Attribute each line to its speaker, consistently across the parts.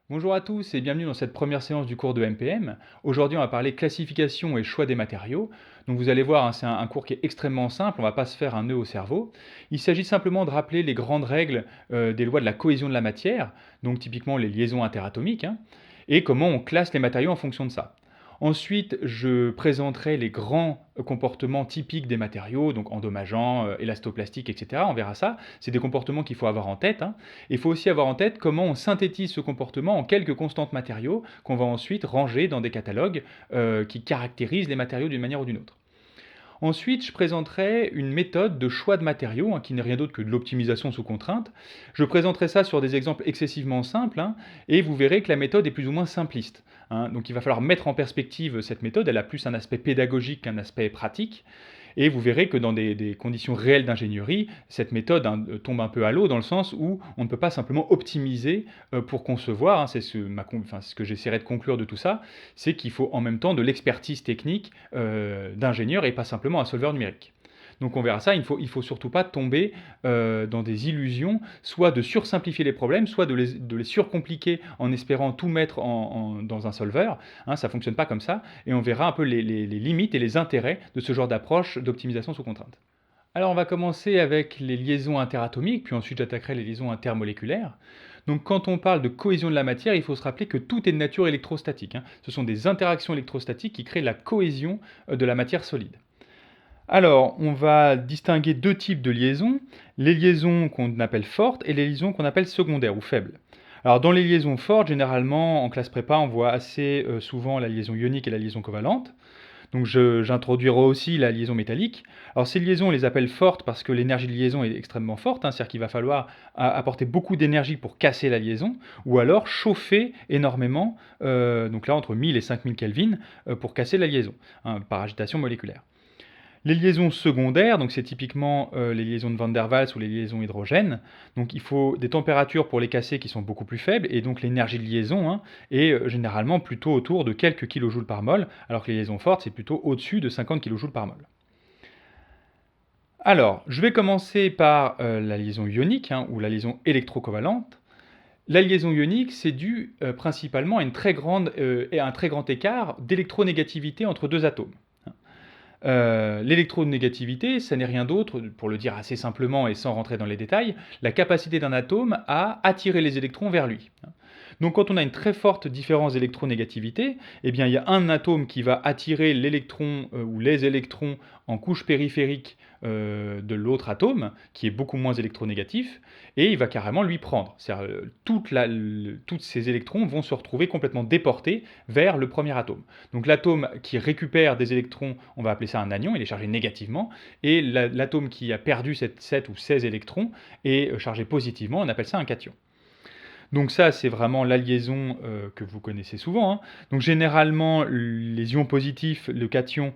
Speaker 1: Bonjour à tous et bienvenue dans cette première séance du cours de MPM. Aujourd'hui, on va parler classification et choix des matériaux. Donc vous allez voir, hein, c'est un cours qui est extrêmement simple, on ne va pas se faire un nœud au cerveau. Il s'agit simplement de rappeler les grandes règles des lois de la cohésion de la matière, donc typiquement les liaisons interatomiques, hein, et comment on classe les matériaux en fonction de ça. Ensuite, je présenterai les grands comportements typiques des matériaux, donc endommageants, élastoplastiques, etc. On verra ça. C'est des comportements qu'il faut avoir en tête, hein. Il faut aussi avoir en tête comment on synthétise ce comportement en quelques constantes matériaux qu'on va ensuite ranger dans des catalogues qui caractérisent les matériaux d'une manière ou d'une autre. Ensuite, je présenterai une méthode de choix de matériaux, hein, qui n'est rien d'autre que de l'optimisation sous contrainte. Je présenterai ça sur des exemples excessivement simples, hein, et vous verrez que la méthode est plus ou moins simpliste, hein. Donc il va falloir mettre en perspective cette méthode, elle a plus un aspect pédagogique qu'un aspect pratique. Et vous verrez que dans des conditions réelles d'ingénierie, cette méthode, hein, tombe un peu à l'eau dans le sens où on ne peut pas simplement optimiser pour concevoir, hein, c'est ce que j'essaierai de conclure de tout ça, c'est qu'il faut en même temps de l'expertise technique d'ingénieur et pas simplement un solveur numérique. Donc on verra ça, il faut surtout pas tomber dans des illusions, soit de sursimplifier les problèmes, soit de les surcompliquer en espérant tout mettre dans un solver, hein, ça ne fonctionne pas comme ça, et on verra un peu les limites et les intérêts de ce genre d'approche d'optimisation sous contrainte. Alors on va commencer avec les liaisons interatomiques, puis ensuite j'attaquerai les liaisons intermoléculaires. Donc quand on parle de cohésion de la matière, il faut se rappeler que tout est de nature électrostatique, hein. Ce sont des interactions électrostatiques qui créent la cohésion de la matière solide. Alors, on va distinguer deux types de liaisons, les liaisons qu'on appelle fortes et les liaisons qu'on appelle secondaires ou faibles. Alors dans les liaisons fortes, généralement en classe prépa, on voit assez souvent la liaison ionique et la liaison covalente. Donc j'introduirai aussi la liaison métallique. Alors ces liaisons, on les appelle fortes parce que l'énergie de liaison est extrêmement forte, hein, c'est-à-dire qu'il va falloir apporter beaucoup d'énergie pour casser la liaison, ou alors chauffer énormément, donc là entre 1000 et 5000 Kelvin, pour casser la liaison, hein, par agitation moléculaire. Les liaisons secondaires, donc c'est typiquement les liaisons de Van der Waals ou les liaisons hydrogènes. Donc il faut des températures pour les casser qui sont beaucoup plus faibles, et donc l'énergie de liaison, hein, est généralement plutôt autour de quelques kilojoules par mol, alors que les liaisons fortes, c'est plutôt au-dessus de 50 kilojoules par mol. Alors, je vais commencer par la liaison ionique, hein, ou la liaison électrocovalente. La liaison ionique, c'est dû principalement à un très grand écart d'électronégativité entre deux atomes. L'électronégativité, ça n'est rien d'autre, pour le dire assez simplement et sans rentrer dans les détails, la capacité d'un atome à attirer les électrons vers lui. Donc quand on a une très forte différence d'électronégativité, eh bien, il y a un atome qui va attirer l'électron ou les électrons en couche périphérique de l'autre atome, qui est beaucoup moins électronégatif, et il va carrément lui prendre. C'est-à-dire, tous ces électrons vont se retrouver complètement déportés vers le premier atome. Donc l'atome qui récupère des électrons, on va appeler ça un anion, il est chargé négativement, et l'atome qui a perdu 7 ou 16 électrons est chargé positivement, on appelle ça un cation. Donc ça, c'est vraiment la liaison que vous connaissez souvent, hein. Donc généralement, les ions positifs, le cation,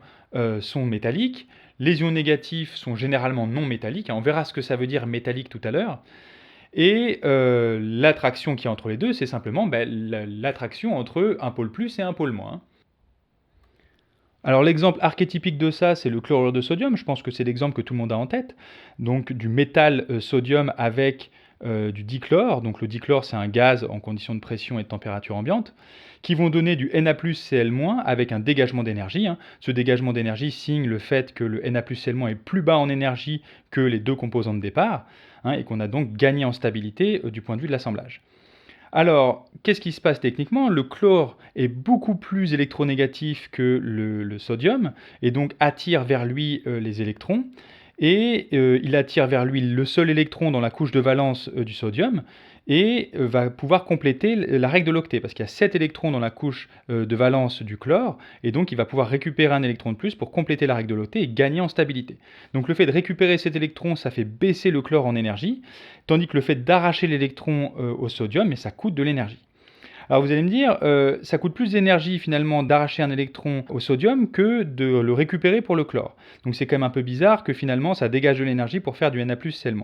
Speaker 1: sont métalliques. Les ions négatifs sont généralement non métalliques, hein. On verra ce que ça veut dire métallique tout à l'heure. Et l'attraction qu'il y a entre les deux, c'est simplement l'attraction entre un pôle plus et un pôle moins, hein. Alors l'exemple archétypique de ça, c'est le chlorure de sodium. Je pense que c'est l'exemple que tout le monde a en tête. Donc du métal sodium avec du dichlore. Donc le dichlore, c'est un gaz en conditions de pression et de température ambiante, qui vont donner du Na+Cl- avec un dégagement d'énergie, hein. Ce dégagement d'énergie signe le fait que le Na+Cl- est plus bas en énergie que les deux composants de départ, hein, et qu'on a donc gagné en stabilité du point de vue de l'assemblage. Alors, qu'est-ce qui se passe techniquement? Le chlore est beaucoup plus électronégatif que le sodium, et donc attire vers lui les électrons, et il attire vers lui le seul électron dans la couche de valence du sodium, et va pouvoir compléter la règle de l'octet, parce qu'il y a 7 électrons dans la couche de valence du chlore, et donc il va pouvoir récupérer un électron de plus pour compléter la règle de l'octet et gagner en stabilité. Donc le fait de récupérer cet électron, ça fait baisser le chlore en énergie, tandis que le fait d'arracher l'électron au sodium, mais ça coûte de l'énergie. Alors vous allez me dire, ça coûte plus d'énergie finalement d'arracher un électron au sodium que de le récupérer pour le chlore. Donc c'est quand même un peu bizarre que finalement ça dégage de l'énergie pour faire du Na+Cl-.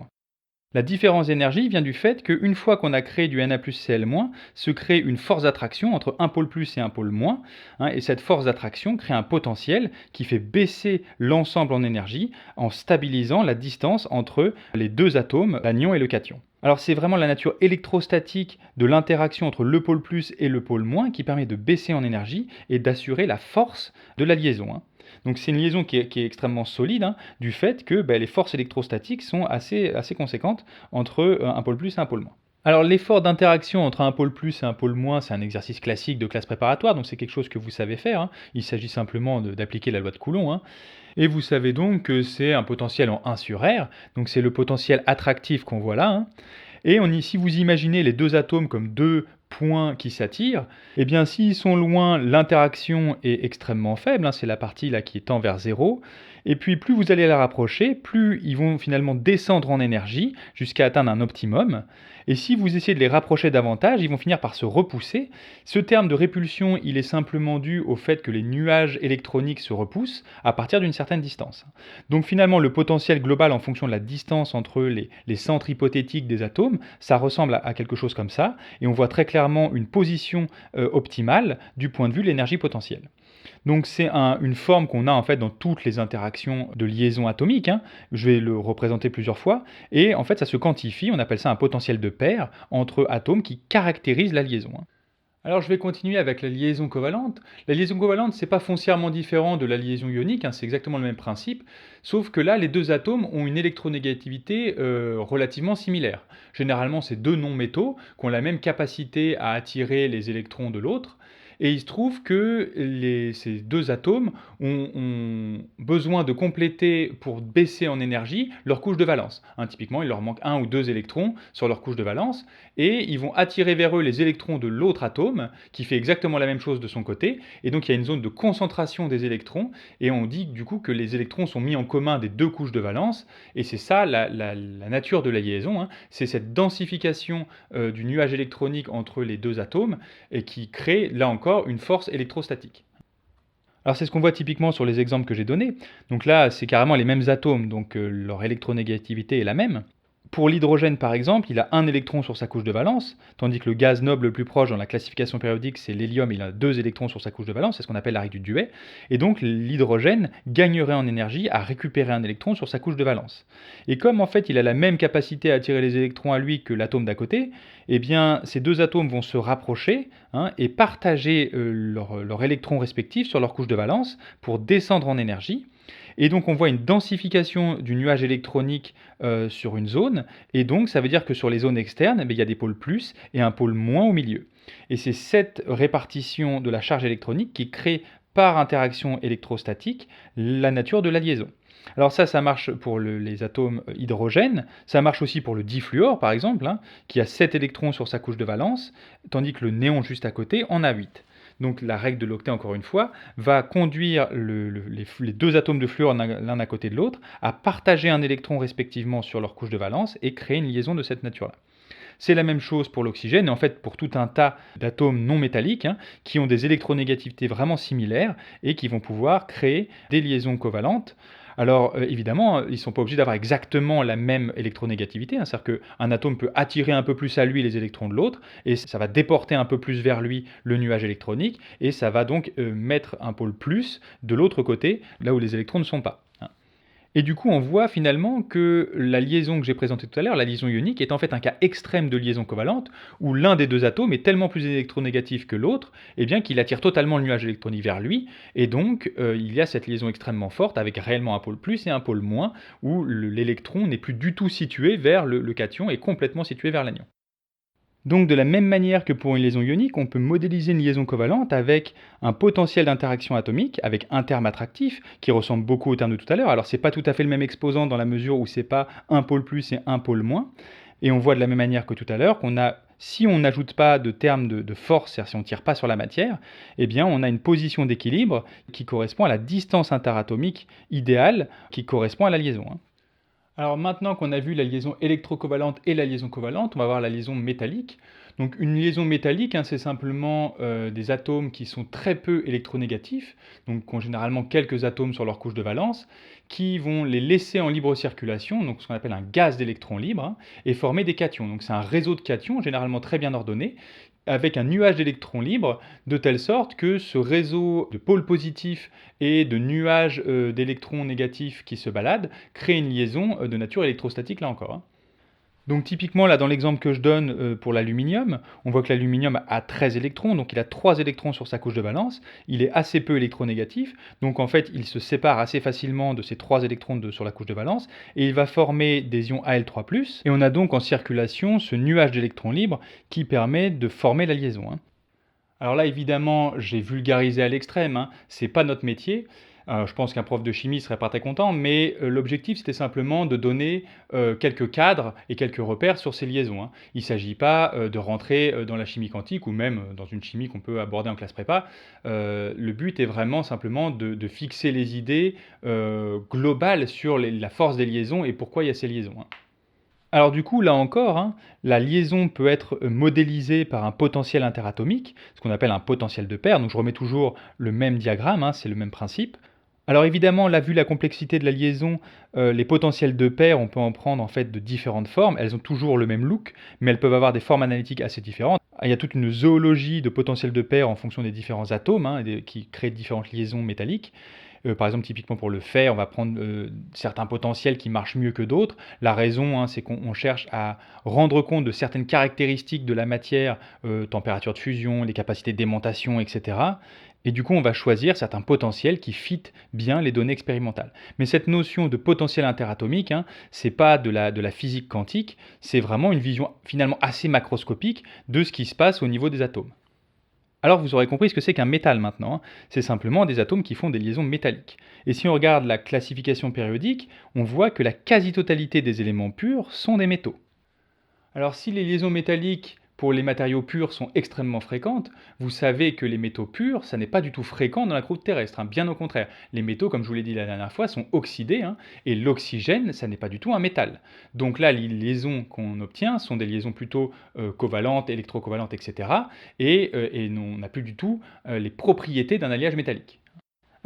Speaker 1: La différence d'énergie vient du fait qu'une fois qu'on a créé du Na+Cl-, se crée une force d'attraction entre un pôle plus et un pôle moins, hein, et cette force d'attraction crée un potentiel qui fait baisser l'ensemble en énergie en stabilisant la distance entre les deux atomes, l'anion et le cation. Alors c'est vraiment la nature électrostatique de l'interaction entre le pôle plus et le pôle moins qui permet de baisser en énergie et d'assurer la force de la liaison, hein. Donc c'est une liaison qui est extrêmement solide, hein, du fait que les forces électrostatiques sont assez conséquentes entre un pôle plus et un pôle moins. Alors l'effort d'interaction entre un pôle plus et un pôle moins, c'est un exercice classique de classe préparatoire, donc c'est quelque chose que vous savez faire, hein. Il s'agit simplement d'appliquer la loi de Coulomb, hein. Et vous savez donc que c'est un potentiel en 1 sur R, donc c'est le potentiel attractif qu'on voit là, hein. Et si vous imaginez les deux atomes comme deux points qui s'attirent, eh bien s'ils sont loin, l'interaction est extrêmement faible, hein, c'est la partie là qui tend vers 0. Et puis plus vous allez la rapprocher, plus ils vont finalement descendre en énergie jusqu'à atteindre un optimum. Et si vous essayez de les rapprocher davantage, ils vont finir par se repousser. Ce terme de répulsion, il est simplement dû au fait que les nuages électroniques se repoussent à partir d'une certaine distance. Donc finalement, le potentiel global en fonction de la distance entre les centres hypothétiques des atomes, ça ressemble à quelque chose comme ça, et on voit très clairement une position optimale du point de vue de l'énergie potentielle. Donc c'est une forme qu'on a en fait dans toutes les interactions de liaison atomique, hein. Je vais le représenter plusieurs fois, et en fait ça se quantifie, on appelle ça un potentiel de paire entre atomes qui caractérise la liaison, hein. Alors je vais continuer avec la liaison covalente. La liaison covalente, c'est pas foncièrement différent de la liaison ionique, hein, c'est exactement le même principe, sauf que là, les deux atomes ont une électronégativité relativement similaire. Généralement, c'est deux non-métaux qui ont la même capacité à attirer les électrons de l'autre, et il se trouve que ces deux atomes ont besoin de compléter, pour baisser en énergie, leur couche de valence, hein. Typiquement, il leur manque un ou deux électrons sur leur couche de valence, et ils vont attirer vers eux les électrons de l'autre atome, qui fait exactement la même chose de son côté, et donc il y a une zone de concentration des électrons, et on dit du coup que les électrons sont mis en commun des deux couches de valence, et c'est ça la nature de la liaison, hein. C'est cette densification du nuage électronique entre les deux atomes, et qui crée, là encore, une force électrostatique. Alors c'est ce qu'on voit typiquement sur les exemples que j'ai donnés. Donc là, c'est carrément les mêmes atomes, donc leur électronégativité est la même. Pour l'hydrogène, par exemple, il a un électron sur sa couche de valence, tandis que le gaz noble le plus proche dans la classification périodique, c'est l'hélium, il a deux électrons sur sa couche de valence, c'est ce qu'on appelle la règle du Duhet, et donc l'hydrogène gagnerait en énergie à récupérer un électron sur sa couche de valence. Et comme en fait il a la même capacité à attirer les électrons à lui que l'atome d'à côté, eh bien ces deux atomes vont se rapprocher, hein, et partager leurs électrons respectifs sur leur couche de valence pour descendre en énergie. Et donc on voit une densification du nuage électronique sur une zone, et donc ça veut dire que sur les zones externes, il y a des pôles plus et un pôle moins au milieu. Et c'est cette répartition de la charge électronique qui crée par interaction électrostatique la nature de la liaison. Alors ça marche pour les atomes hydrogène, ça marche aussi pour le difluor par exemple, hein, qui a 7 électrons sur sa couche de valence, tandis que le néon juste à côté en a 8. Donc la règle de l'octet, encore une fois, va conduire les deux atomes de fluor l'un à côté de l'autre à partager un électron respectivement sur leur couche de valence et créer une liaison de cette nature-là. C'est la même chose pour l'oxygène et en fait pour tout un tas d'atomes non métalliques, hein, qui ont des électronégativités vraiment similaires et qui vont pouvoir créer des liaisons covalentes. Alors évidemment, ils ne sont pas obligés d'avoir exactement la même électronégativité, hein, c'est-à-dire qu'un atome peut attirer un peu plus à lui les électrons de l'autre, et ça va déporter un peu plus vers lui le nuage électronique, et ça va donc mettre un pôle plus de l'autre côté, là où les électrons ne sont pas, hein. Et du coup, on voit finalement que la liaison que j'ai présentée tout à l'heure, la liaison ionique, est en fait un cas extrême de liaison covalente, où l'un des deux atomes est tellement plus électronégatif que l'autre, eh bien qu'il attire totalement le nuage électronique vers lui, et donc il y a cette liaison extrêmement forte, avec réellement un pôle plus et un pôle moins, où l'électron n'est plus du tout situé vers le cation, et complètement situé vers l'anion. Donc de la même manière que pour une liaison ionique, on peut modéliser une liaison covalente avec un potentiel d'interaction atomique, avec un terme attractif, qui ressemble beaucoup au terme de tout à l'heure. Alors c'est pas tout à fait le même exposant dans la mesure où c'est pas un pôle plus et un pôle moins. Et on voit de la même manière que tout à l'heure qu'on a, si on n'ajoute pas de terme de force, c'est-à-dire si on ne tire pas sur la matière, eh bien on a une position d'équilibre qui correspond à la distance interatomique idéale qui correspond à la liaison, hein. Alors maintenant qu'on a vu la liaison électrocovalente et la liaison covalente, on va voir la liaison métallique. Donc une liaison métallique, hein, c'est simplement des atomes qui sont très peu électronégatifs, donc qui ont généralement quelques atomes sur leur couche de valence, qui vont les laisser en libre circulation, donc ce qu'on appelle un gaz d'électrons libres, hein, et former des cations. Donc c'est un réseau de cations, généralement très bien ordonné, avec un nuage d'électrons libres, de telle sorte que ce réseau de pôles positifs et de nuages d'électrons négatifs qui se baladent crée une liaison de nature électrostatique là encore, hein. Donc typiquement, là, dans l'exemple que je donne pour l'aluminium, on voit que l'aluminium a 13 électrons, donc il a 3 électrons sur sa couche de valence, il est assez peu électronégatif, donc en fait il se sépare assez facilement de ces 3 électrons sur la couche de valence, et il va former des ions Al3+, et on a donc en circulation ce nuage d'électrons libres qui permet de former la liaison, hein. Alors là, évidemment, j'ai vulgarisé à l'extrême, hein, c'est pas notre métier. Je pense qu'un prof de chimie serait pas très content, mais l'objectif, c'était simplement de donner quelques cadres et quelques repères sur ces liaisons, hein. Il ne s'agit pas de rentrer dans la chimie quantique ou même dans une chimie qu'on peut aborder en classe prépa. Le but est vraiment simplement de fixer les idées globales sur la force des liaisons et pourquoi il y a ces liaisons, hein. Alors du coup, là encore, hein, la liaison peut être modélisée par un potentiel interatomique, ce qu'on appelle un potentiel de paire. Donc je remets toujours le même diagramme, hein, c'est le même principe. Alors évidemment, là, vu la complexité de la liaison, les potentiels de paire, on peut en prendre en fait de différentes formes. Elles ont toujours le même look, mais elles peuvent avoir des formes analytiques assez différentes. Il y a toute une zoologie de potentiels de paire en fonction des différents atomes, hein, qui créent différentes liaisons métalliques. Par exemple, typiquement pour le fer, on va prendre certains potentiels qui marchent mieux que d'autres. La raison, hein, c'est qu'on cherche à rendre compte de certaines caractéristiques de la matière, température de fusion, les capacités d'aimantation, etc. Et du coup, on va choisir certains potentiels qui fitent bien les données expérimentales. Mais cette notion de potentiel interatomique, hein, c'est pas de la physique quantique, c'est vraiment une vision finalement assez macroscopique de ce qui se passe au niveau des atomes. Alors vous aurez compris ce que c'est qu'un métal maintenant, hein. C'est simplement des atomes qui font des liaisons métalliques. Et si on regarde la classification périodique, on voit que la quasi-totalité des éléments purs sont des métaux. Alors si les liaisons métalliques pour les matériaux purs sont extrêmement fréquentes, vous savez que les métaux purs, ça n'est pas du tout fréquent dans la croûte terrestre, hein. Bien au contraire. Les métaux, comme je vous l'ai dit la dernière fois, sont oxydés, hein, et l'oxygène, ça n'est pas du tout un métal. Donc là, les liaisons qu'on obtient sont des liaisons plutôt covalentes, électrocovalentes, etc. Et on n'a plus du tout les propriétés d'un alliage métallique.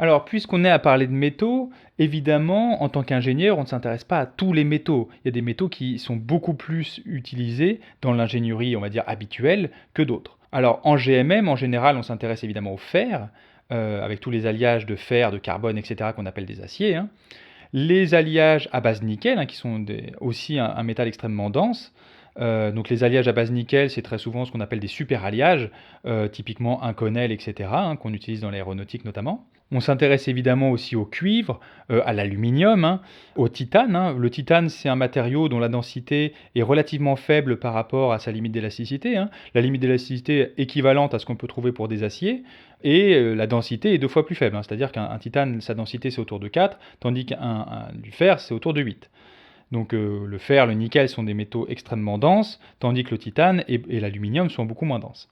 Speaker 1: Alors, puisqu'on est à parler de métaux, évidemment, en tant qu'ingénieur, on ne s'intéresse pas à tous les métaux. Il y a des métaux qui sont beaucoup plus utilisés dans l'ingénierie, on va dire, habituelle que d'autres. Alors, en GMM, en général, on s'intéresse évidemment au fer, avec tous les alliages de fer, de carbone, etc., qu'on appelle des aciers, hein. Les alliages à base nickel, hein, qui sont aussi un métal extrêmement dense. Donc les alliages à base nickel, c'est très souvent ce qu'on appelle des super-alliages, typiquement Inconel, etc., hein, qu'on utilise dans l'aéronautique notamment. On s'intéresse évidemment aussi au cuivre, à l'aluminium, hein, au titane, hein. Le titane, c'est un matériau dont la densité est relativement faible par rapport à sa limite d'élasticité, hein. La limite d'élasticité est équivalente à ce qu'on peut trouver pour des aciers, et la densité est 2 fois plus faible, hein. C'est-à-dire qu'un titane, sa densité, c'est autour de 4, tandis du fer, c'est autour de 8. Donc le fer, le nickel sont des métaux extrêmement denses, tandis que le titane et l'aluminium sont beaucoup moins denses.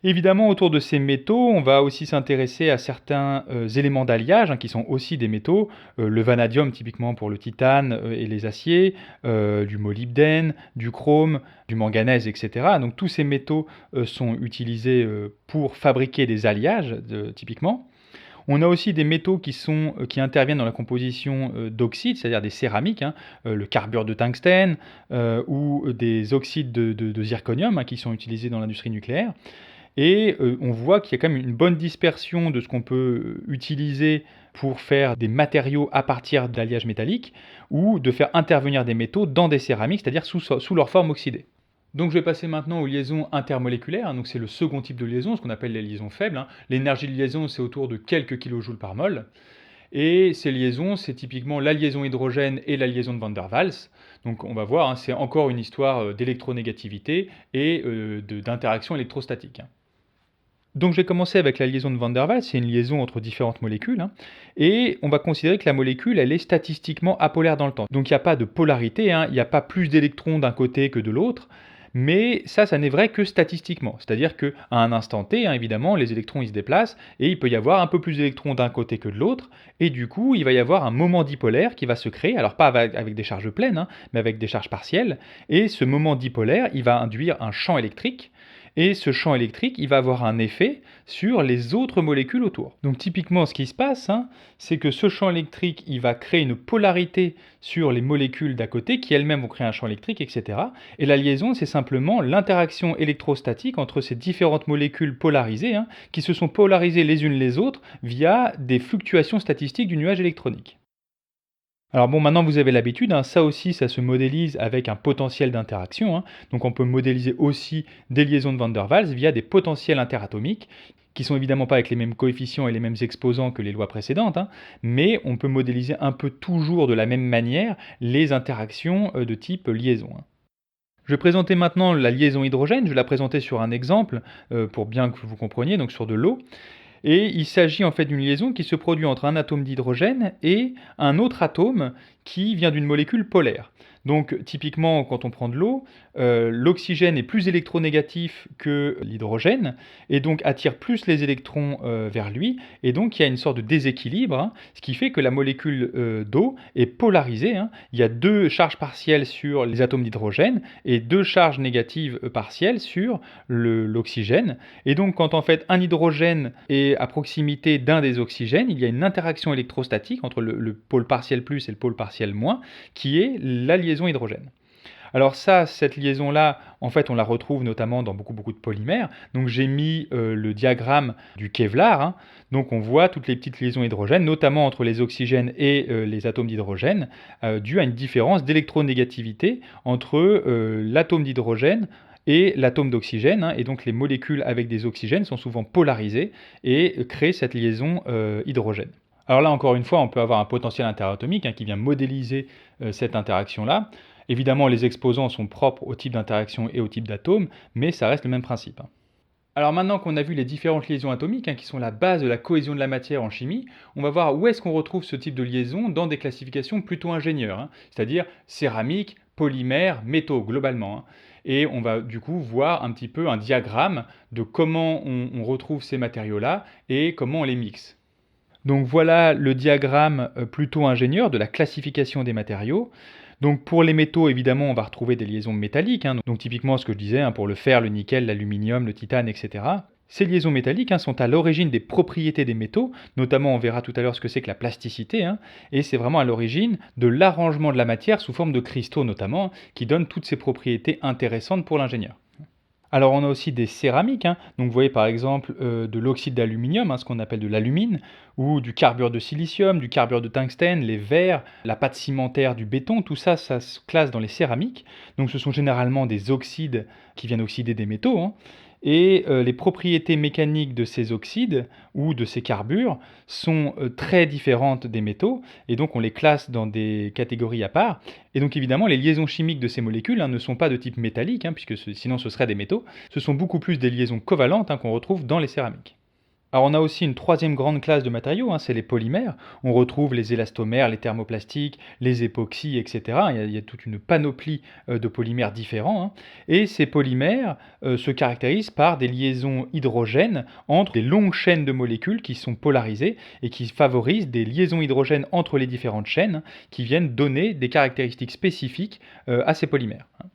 Speaker 1: Évidemment, autour de ces métaux, on va aussi s'intéresser à certains éléments d'alliage, hein, qui sont aussi des métaux, le vanadium typiquement pour le titane et les aciers, du molybdène, du chrome, du manganèse, etc. Donc tous ces métaux sont utilisés pour fabriquer des alliages, typiquement. On a aussi des métaux qui interviennent dans la composition d'oxydes, c'est-à-dire des céramiques, hein, le carbure de tungstène ou des oxydes de zirconium, hein, qui sont utilisés dans l'industrie nucléaire. Et on voit qu'il y a quand même une bonne dispersion de ce qu'on peut utiliser pour faire des matériaux à partir d'alliages métalliques ou de faire intervenir des métaux dans des céramiques, c'est-à-dire sous leur forme oxydée. Donc je vais passer maintenant aux liaisons intermoléculaires, hein. Donc c'est le second type de liaison, ce qu'on appelle les liaisons faibles, hein. L'énergie de liaison, c'est autour de quelques kilojoules par mol. Et ces liaisons, c'est typiquement la liaison hydrogène et la liaison de Van der Waals. Donc on va voir, hein, c'est encore une histoire d'électronégativité et d'interaction électrostatique, hein. Donc je vais commencer avec la liaison de Van der Waals, c'est une liaison entre différentes molécules, hein, et on va considérer que la molécule, elle est statistiquement apolaire dans le temps. Donc il n'y a pas de polarité, hein, il n'y a pas plus d'électrons d'un côté que de l'autre, mais ça n'est vrai que statistiquement. C'est-à-dire qu'à un instant t, hein, évidemment, les électrons ils se déplacent, et il peut y avoir un peu plus d'électrons d'un côté que de l'autre, et du coup il va y avoir un moment dipolaire qui va se créer, alors pas avec des charges pleines, hein, mais avec des charges partielles, et ce moment dipolaire, il va induire un champ électrique, et ce champ électrique, il va avoir un effet sur les autres molécules autour. Donc typiquement, ce qui se passe, hein, c'est que ce champ électrique, il va créer une polarité sur les molécules d'à côté, qui elles-mêmes vont créer un champ électrique, etc. Et la liaison, c'est simplement l'interaction électrostatique entre ces différentes molécules polarisées, hein, qui se sont polarisées les unes les autres via des fluctuations statistiques du nuage électronique. Alors bon, maintenant vous avez l'habitude, hein, ça aussi, ça se modélise avec un potentiel d'interaction, hein. Donc on peut modéliser aussi des liaisons de Van der Waals via des potentiels interatomiques, qui sont évidemment pas avec les mêmes coefficients et les mêmes exposants que les lois précédentes, hein, mais on peut modéliser un peu toujours de la même manière les interactions de type liaison, hein. Je vais présenter maintenant la liaison hydrogène, je vais la présenter sur un exemple pour bien que vous compreniez, donc sur de l'eau. Et il s'agit en fait d'une liaison qui se produit entre un atome d'hydrogène et un autre atome qui vient d'une molécule polaire. Donc typiquement, quand on prend de l'eau, l'oxygène est plus électronégatif que l'hydrogène et donc attire plus les électrons vers lui. Et donc il y a une sorte de déséquilibre, hein, ce qui fait que la molécule d'eau est polarisée, hein. Il y a deux charges partielles sur les atomes d'hydrogène et deux charges négatives partielles sur l'oxygène. Et donc quand en fait un hydrogène est à proximité d'un des oxygènes, il y a une interaction électrostatique entre le pôle partiel plus et le pôle partiel moins, qui est la liaison hydrogène. Alors ça, cette liaison-là, en fait, on la retrouve notamment dans beaucoup de polymères. Donc j'ai mis le diagramme du Kevlar, hein. Donc on voit toutes les petites liaisons hydrogènes, notamment entre les oxygènes et les atomes d'hydrogène, due à une différence d'électronégativité entre l'atome d'hydrogène et l'atome d'oxygène, hein. Et donc les molécules avec des oxygènes sont souvent polarisées et créent cette liaison hydrogène. Alors là, encore une fois, on peut avoir un potentiel interatomique, hein, qui vient modéliser cette interaction-là. Évidemment, les exposants sont propres au type d'interaction et au type d'atome, mais ça reste le même principe, hein. Alors maintenant qu'on a vu les différentes liaisons atomiques, hein, qui sont la base de la cohésion de la matière en chimie, on va voir où est-ce qu'on retrouve ce type de liaison dans des classifications plutôt ingénieures, hein, c'est-à-dire céramique, polymère, métaux globalement, hein. Et on va du coup voir un petit peu un diagramme de comment on retrouve ces matériaux-là et comment on les mixe. Donc voilà le diagramme plutôt ingénieur de la classification des matériaux. Donc pour les métaux, évidemment, on va retrouver des liaisons métalliques, hein, donc typiquement ce que je disais, hein, pour le fer, le nickel, l'aluminium, le titane, etc. Ces liaisons métalliques, hein, sont à l'origine des propriétés des métaux, notamment on verra tout à l'heure ce que c'est que la plasticité, hein, et c'est vraiment à l'origine de l'arrangement de la matière sous forme de cristaux notamment, qui donnent toutes ces propriétés intéressantes pour l'ingénieur. Alors on a aussi des céramiques, hein. Donc vous voyez par exemple de l'oxyde d'aluminium, hein, ce qu'on appelle de l'alumine, ou du carbure de silicium, du carbure de tungstène, les verres, la pâte cimentaire du béton, tout ça, ça se classe dans les céramiques. Donc ce sont généralement des oxydes qui viennent oxyder des métaux, hein. Et les propriétés mécaniques de ces oxydes ou de ces carbures sont très différentes des métaux, et donc on les classe dans des catégories à part. Et donc évidemment, les liaisons chimiques de ces molécules, hein, ne sont pas de type métallique, hein, puisque sinon ce seraient des métaux, ce sont beaucoup plus des liaisons covalentes, hein, qu'on retrouve dans les céramiques. Alors on a aussi une troisième grande classe de matériaux, hein, c'est les polymères. On retrouve les élastomères, les thermoplastiques, les époxys, etc. Il y a toute une panoplie de polymères différents, hein. Et ces polymères se caractérisent par des liaisons hydrogènes entre des longues chaînes de molécules qui sont polarisées et qui favorisent des liaisons hydrogènes entre les différentes chaînes, hein, qui viennent donner des caractéristiques spécifiques à ces polymères, hein.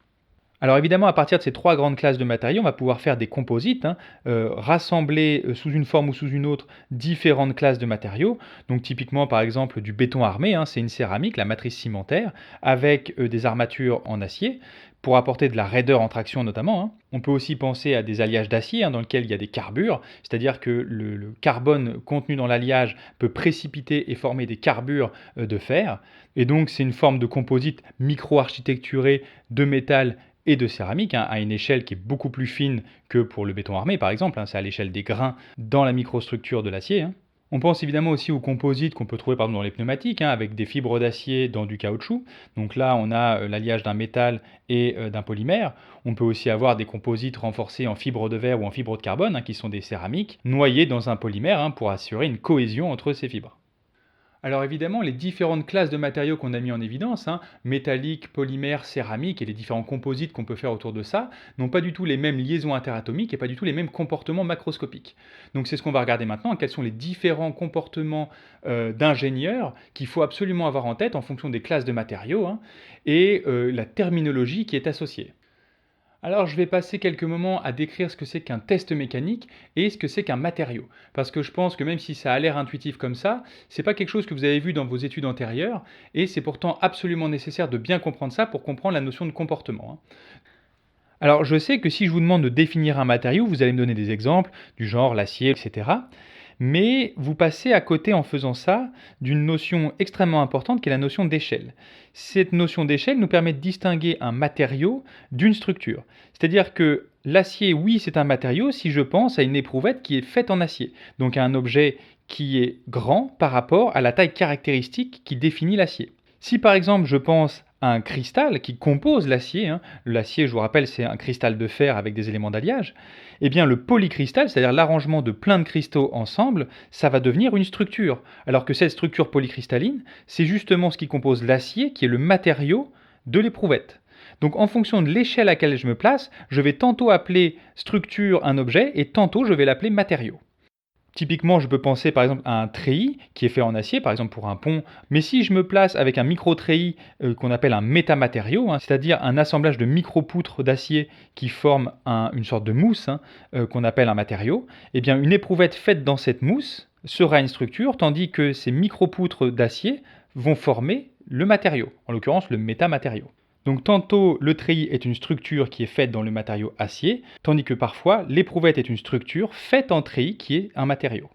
Speaker 1: Alors évidemment, à partir de ces trois grandes classes de matériaux, on va pouvoir faire des composites, hein, rassembler sous une forme ou sous une autre différentes classes de matériaux. Donc typiquement, par exemple, du béton armé, hein, c'est une céramique, la matrice cimentaire, avec des armatures en acier, pour apporter de la raideur en traction notamment, hein. On peut aussi penser à des alliages d'acier, hein, dans lesquels il y a des carbures, c'est-à-dire que le carbone contenu dans l'alliage peut précipiter et former des carbures de fer. Et donc c'est une forme de composite micro-architecturé de métal et de céramique, hein, à une échelle qui est beaucoup plus fine que pour le béton armé par exemple, hein, c'est à l'échelle des grains dans la microstructure de l'acier, hein. On pense évidemment aussi aux composites qu'on peut trouver par exemple dans les pneumatiques, hein, avec des fibres d'acier dans du caoutchouc. Donc là, on a l'alliage d'un métal et d'un polymère. On peut aussi avoir des composites renforcés en fibre de verre ou en fibre de carbone, hein, qui sont des céramiques, noyés dans un polymère, hein, pour assurer une cohésion entre ces fibres. Alors évidemment, les différentes classes de matériaux qu'on a mis en évidence, hein, métallique, polymère, céramique et les différents composites qu'on peut faire autour de ça, n'ont pas du tout les mêmes liaisons interatomiques et pas du tout les mêmes comportements macroscopiques. Donc c'est ce qu'on va regarder maintenant, quels sont les différents comportements d'ingénieurs qu'il faut absolument avoir en tête en fonction des classes de matériaux, hein, et la terminologie qui est associée. Alors je vais passer quelques moments à décrire ce que c'est qu'un test mécanique et ce que c'est qu'un matériau. Parce que je pense que même si ça a l'air intuitif comme ça, c'est pas quelque chose que vous avez vu dans vos études antérieures, et c'est pourtant absolument nécessaire de bien comprendre ça pour comprendre la notion de comportement, hein. Alors je sais que si je vous demande de définir un matériau, vous allez me donner des exemples, du genre l'acier, etc. Mais vous passez à côté en faisant ça d'une notion extrêmement importante qui est la notion d'échelle. Cette notion d'échelle nous permet de distinguer un matériau d'une structure. C'est-à-dire que l'acier, oui, c'est un matériau si je pense à une éprouvette qui est faite en acier, donc à un objet qui est grand par rapport à la taille caractéristique qui définit l'acier. Si par exemple je pense à un cristal qui compose l'acier, l'acier, je vous rappelle, c'est un cristal de fer avec des éléments d'alliage, eh bien le polycristal, c'est-à-dire l'arrangement de plein de cristaux ensemble, ça va devenir une structure. Alors que cette structure polycristalline, c'est justement ce qui compose l'acier, qui est le matériau de l'éprouvette. Donc en fonction de l'échelle à laquelle je me place, je vais tantôt appeler structure un objet et tantôt je vais l'appeler matériau. Typiquement, je peux penser par exemple à un treillis qui est fait en acier, par exemple pour un pont. Mais si je me place avec un micro-treillis qu'on appelle un métamatériau, c'est-à-dire un assemblage de micro-poutres d'acier qui forment une sorte de mousse qu'on appelle un matériau, eh bien une éprouvette faite dans cette mousse sera une structure, tandis que ces micro-poutres d'acier vont former le matériau, en l'occurrence le métamatériau. Donc tantôt le treillis est une structure qui est faite dans le matériau acier, tandis que parfois l'éprouvette est une structure faite en treillis qui est un matériau.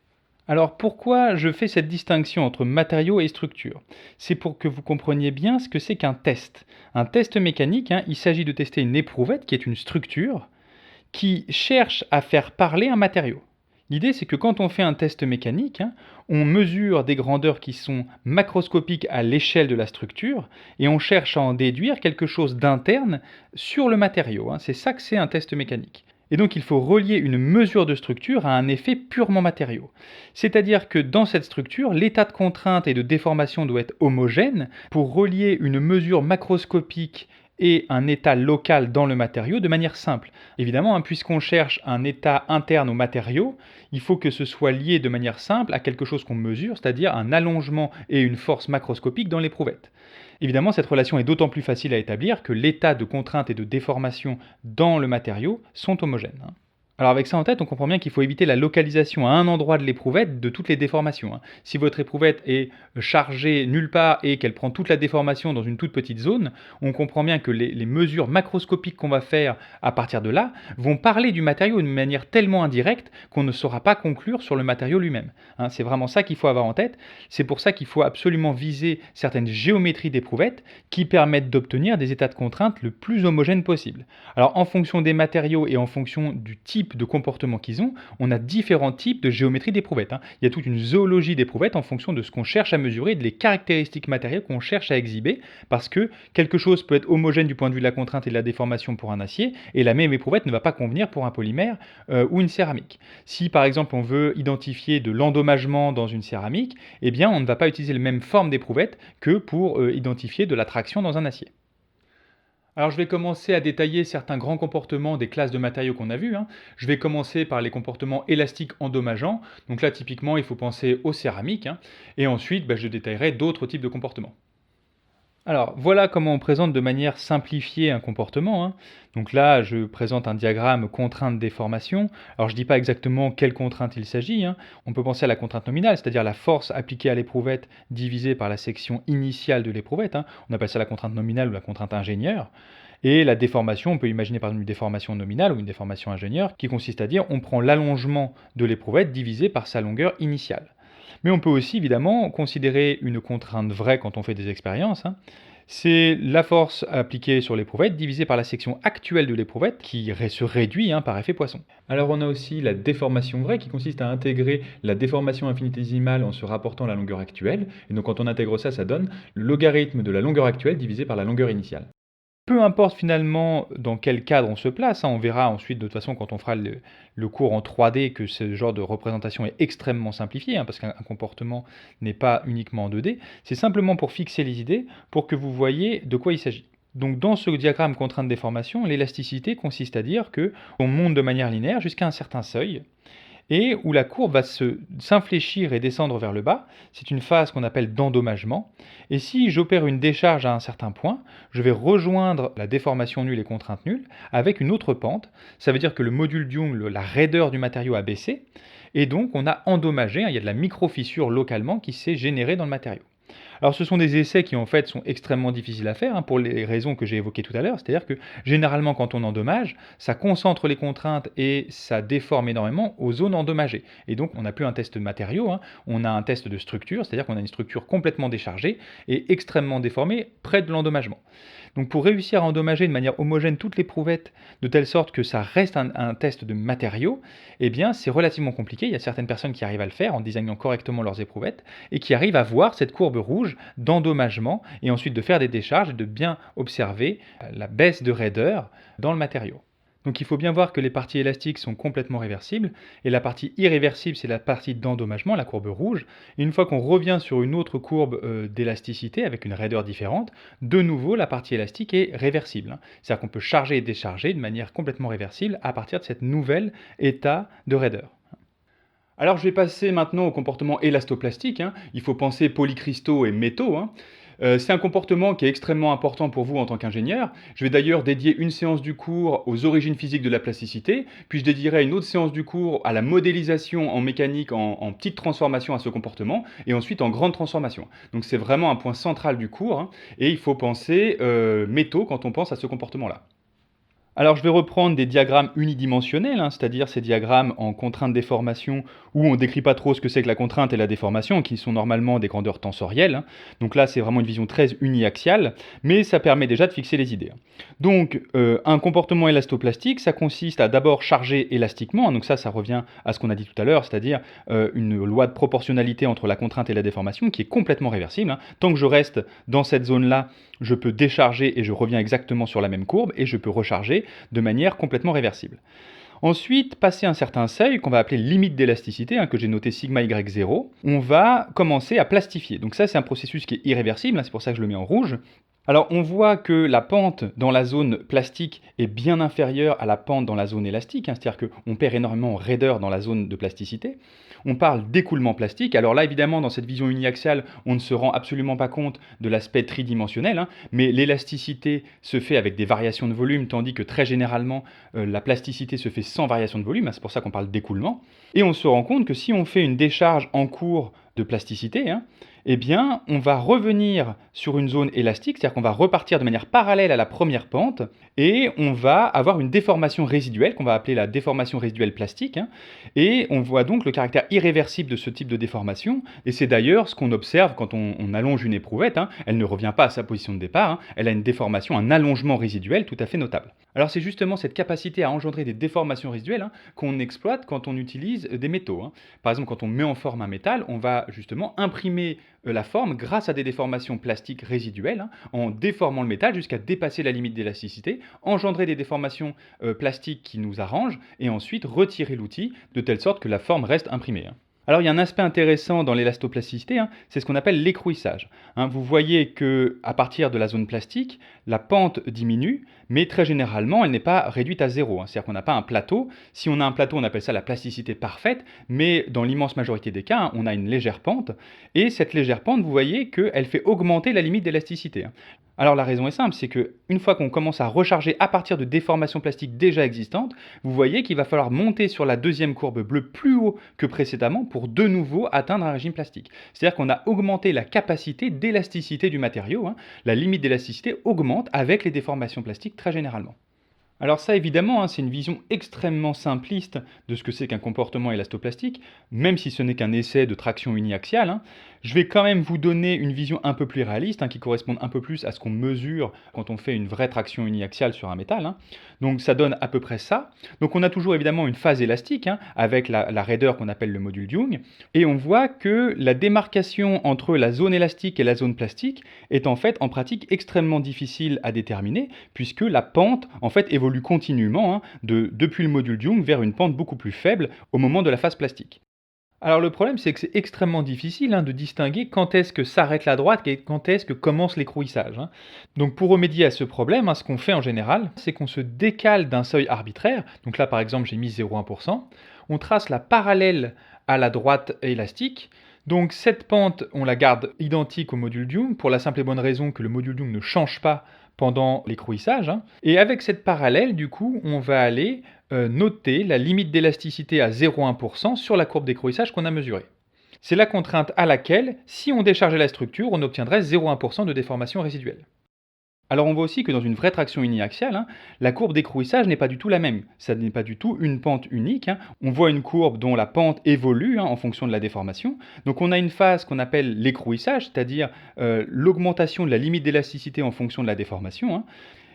Speaker 1: Alors pourquoi je fais cette distinction entre matériau et structure? C'est pour que vous compreniez bien ce que c'est qu'un test. Un test mécanique, il s'agit de tester une éprouvette qui est une structure qui cherche à faire parler un matériau. L'idée, c'est que quand on fait un test mécanique, on mesure des grandeurs qui sont macroscopiques à l'échelle de la structure et on cherche à en déduire quelque chose d'interne sur le matériau. C'est ça que c'est un test mécanique. Et donc il faut relier une mesure de structure à un effet purement matériau. C'est-à-dire que dans cette structure, l'état de contrainte et de déformation doit être homogène pour relier une mesure macroscopique et un état local dans le matériau de manière simple. Évidemment, puisqu'on cherche un état interne au matériau, il faut que ce soit lié de manière simple à quelque chose qu'on mesure, c'est-à-dire un allongement et une force macroscopique dans l'éprouvette. Évidemment, cette relation est d'autant plus facile à établir que l'état de contrainte et de déformation dans le matériau sont homogènes. Alors avec ça en tête, on comprend bien qu'il faut éviter la localisation à un endroit de l'éprouvette de toutes les déformations. Si votre éprouvette est chargée nulle part et qu'elle prend toute la déformation dans une toute petite zone, on comprend bien que les mesures macroscopiques qu'on va faire à partir de là vont parler du matériau d'une manière tellement indirecte qu'on ne saura pas conclure sur le matériau lui-même. C'est vraiment ça qu'il faut avoir en tête. C'est pour ça qu'il faut absolument viser certaines géométries d'éprouvette qui permettent d'obtenir des états de contrainte le plus homogènes possible. Alors en fonction des matériaux et en fonction du type de comportement qu'ils ont, on a différents types de géométrie d'éprouvettes. Il y a toute une zoologie d'éprouvettes en fonction de ce qu'on cherche à mesurer, des caractéristiques matérielles qu'on cherche à exhiber, parce que quelque chose peut être homogène du point de vue de la contrainte et de la déformation pour un acier, et la même éprouvette ne va pas convenir pour un polymère ou une céramique. Si par exemple on veut identifier de l'endommagement dans une céramique, eh bien on ne va pas utiliser la même forme d'éprouvette que pour identifier de la traction dans un acier. Alors je vais commencer à détailler certains grands comportements des classes de matériaux qu'on a vus. Je vais commencer par les comportements élastiques endommageants. Donc là typiquement il faut penser aux céramiques. Et ensuite je détaillerai d'autres types de comportements. Alors voilà comment on présente de manière simplifiée un comportement. Donc là je présente un diagramme contrainte-déformation. Alors je ne dis pas exactement quelle contrainte il s'agit. On peut penser à la contrainte nominale, c'est-à-dire la force appliquée à l'éprouvette divisée par la section initiale de l'éprouvette. On appelle ça la contrainte nominale ou la contrainte ingénieure. Et la déformation, on peut imaginer par exemple une déformation nominale ou une déformation ingénieure, qui consiste à dire on prend l'allongement de l'éprouvette divisé par sa longueur initiale. Mais on peut aussi évidemment considérer une contrainte vraie quand on fait des expériences. C'est la force appliquée sur l'éprouvette divisée par la section actuelle de l'éprouvette qui se réduit par effet Poisson. Alors on a aussi la déformation vraie qui consiste à intégrer la déformation infinitésimale en se rapportant à la longueur actuelle. Et donc quand on intègre ça, ça donne le logarithme de la longueur actuelle divisé par la longueur initiale. Peu importe finalement dans quel cadre on se place, on verra ensuite de toute façon quand on fera le cours en 3D que ce genre de représentation est extrêmement simplifié, parce qu'un comportement n'est pas uniquement en 2D, c'est simplement pour fixer les idées, pour que vous voyez de quoi il s'agit. Donc dans ce diagramme contrainte déformation, l'élasticité consiste à dire qu'on monte de manière linéaire jusqu'à un certain seuil, et où la courbe va s'infléchir et descendre vers le bas. C'est une phase qu'on appelle d'endommagement. Et si j'opère une décharge à un certain point, je vais rejoindre la déformation nulle et contrainte nulle avec une autre pente. Ça veut dire que le module Young, la raideur du matériau a baissé, et donc on a endommagé, il y a de la micro-fissure localement qui s'est générée dans le matériau. Alors ce sont des essais qui en fait sont extrêmement difficiles à faire pour les raisons que j'ai évoquées tout à l'heure, c'est-à-dire que généralement quand on endommage, ça concentre les contraintes et ça déforme énormément aux zones endommagées. Et donc on n'a plus un test de matériaux, on a un test de structure, c'est-à-dire qu'on a une structure complètement déchargée et extrêmement déformée près de l'endommagement. Donc pour réussir à endommager de manière homogène toutes les prouvettes de telle sorte que ça reste un test de matériaux, eh bien c'est relativement compliqué. Il y a certaines personnes qui arrivent à le faire en designant correctement leurs éprouvettes et qui arrivent à voir cette courbe rouge d'endommagement et ensuite de faire des décharges et de bien observer la baisse de raideur dans le matériau. Donc il faut bien voir que les parties élastiques sont complètement réversibles et la partie irréversible c'est la partie d'endommagement, la courbe rouge. Et une fois qu'on revient sur une autre courbe d'élasticité avec une raideur différente, de nouveau la partie élastique est réversible. C'est-à-dire qu'on peut charger et décharger de manière complètement réversible à partir de cette nouvel état de raideur. Alors je vais passer maintenant au comportement élastoplastique. Il faut penser polycristaux et métaux. C'est un comportement qui est extrêmement important pour vous en tant qu'ingénieur. Je vais d'ailleurs dédier une séance du cours aux origines physiques de la plasticité, puis je dédierai une autre séance du cours à la modélisation en mécanique en petites transformations à ce comportement, et ensuite en grande transformation. Donc c'est vraiment un point central du cours, et il faut penser métaux quand on pense à ce comportement-là. Alors je vais reprendre des diagrammes unidimensionnels, c'est-à-dire ces diagrammes en contrainte déformation où on ne décrit pas trop ce que c'est que la contrainte et la déformation, qui sont normalement des grandeurs tensorielles. Donc là c'est vraiment une vision très uniaxiale, mais ça permet déjà de fixer les idées. Donc un comportement élastoplastique, ça consiste à d'abord charger élastiquement, donc ça revient à ce qu'on a dit tout à l'heure, c'est-à-dire une loi de proportionnalité entre la contrainte et la déformation qui est complètement réversible. Tant que je reste dans cette zone-là, je peux décharger et je reviens exactement sur la même courbe et je peux recharger de manière complètement réversible. Ensuite, passer un certain seuil qu'on va appeler limite d'élasticité, que j'ai noté sigma y0, on va commencer à plastifier. Donc ça c'est un processus qui est irréversible, c'est pour ça que je le mets en rouge. Alors on voit que la pente dans la zone plastique est bien inférieure à la pente dans la zone élastique, c'est-à-dire qu'on perd énormément en raideur dans la zone de plasticité. On parle d'écoulement plastique. Alors là évidemment dans cette vision uniaxiale on ne se rend absolument pas compte de l'aspect tridimensionnel, mais l'élasticité se fait avec des variations de volume, tandis que très généralement la plasticité se fait sans variation de volume, c'est pour ça qu'on parle d'écoulement. Et on se rend compte que si on fait une décharge en cours de plasticité, eh bien, on va revenir sur une zone élastique, c'est-à-dire qu'on va repartir de manière parallèle à la première pente, et on va avoir une déformation résiduelle, qu'on va appeler la déformation résiduelle plastique, et on voit donc le caractère irréversible de ce type de déformation, et c'est d'ailleurs ce qu'on observe quand on allonge une éprouvette, elle ne revient pas à sa position de départ, elle a une déformation, un allongement résiduel tout à fait notable. Alors c'est justement cette capacité à engendrer des déformations résiduelles qu'on exploite quand on utilise des métaux. Par exemple, quand on met en forme un métal, on va justement imprimer la forme grâce à des déformations plastiques résiduelles, en déformant le métal jusqu'à dépasser la limite d'élasticité, engendrer des déformations plastiques qui nous arrangent, et ensuite retirer l'outil de telle sorte que la forme reste imprimée. Alors il y a un aspect intéressant dans l'élastoplasticité, c'est ce qu'on appelle l'écrouissage. Vous voyez qu'à partir de la zone plastique, la pente diminue, mais très généralement elle n'est pas réduite à zéro. C'est-à-dire qu'on n'a pas un plateau. Si on a un plateau, on appelle ça la plasticité parfaite, mais dans l'immense majorité des cas, on a une légère pente, et cette légère pente, vous voyez qu'elle fait augmenter la limite d'élasticité. Alors la raison est simple, c'est qu'une fois qu'on commence à recharger à partir de déformations plastiques déjà existantes, vous voyez qu'il va falloir monter sur la deuxième courbe bleue plus haut que précédemment pour de nouveau atteindre un régime plastique. C'est-à-dire qu'on a augmenté la capacité d'élasticité du matériau, la limite d'élasticité augmente avec les déformations plastiques très généralement. Alors ça évidemment, c'est une vision extrêmement simpliste de ce que c'est qu'un comportement élastoplastique, même si ce n'est qu'un essai de traction uniaxiale. Je vais quand même vous donner une vision un peu plus réaliste, qui correspond un peu plus à ce qu'on mesure quand on fait une vraie traction uniaxiale sur un métal. Donc ça donne à peu près ça. Donc on a toujours évidemment une phase élastique, avec la raideur qu'on appelle le module Young, et on voit que la démarcation entre la zone élastique et la zone plastique est en fait en pratique extrêmement difficile à déterminer, puisque la pente en fait évolue continuellement depuis le module Young vers une pente beaucoup plus faible au moment de la phase plastique. Alors le problème, c'est que c'est extrêmement difficile de distinguer quand est-ce que s'arrête la droite et quand est-ce que commence l'écrouissage. Donc pour remédier à ce problème, ce qu'on fait en général, c'est qu'on se décale d'un seuil arbitraire. Donc là par exemple j'ai mis 0,1%. On trace la parallèle à la droite élastique. Donc cette pente, on la garde identique au module Young pour la simple et bonne raison que le module Young ne change pas pendant l'écrouissage. Et avec cette parallèle, du coup, on va aller noter la limite d'élasticité à 0,1% sur la courbe d'écrouissage qu'on a mesurée. C'est la contrainte à laquelle, si on déchargeait la structure, on obtiendrait 0,1% de déformation résiduelle. Alors on voit aussi que dans une vraie traction uniaxiale, la courbe d'écrouissage n'est pas du tout la même. Ça n'est pas du tout une pente unique. On voit une courbe dont la pente évolue en fonction de la déformation. Donc on a une phase qu'on appelle l'écrouissage, c'est-à-dire l'augmentation de la limite d'élasticité en fonction de la déformation.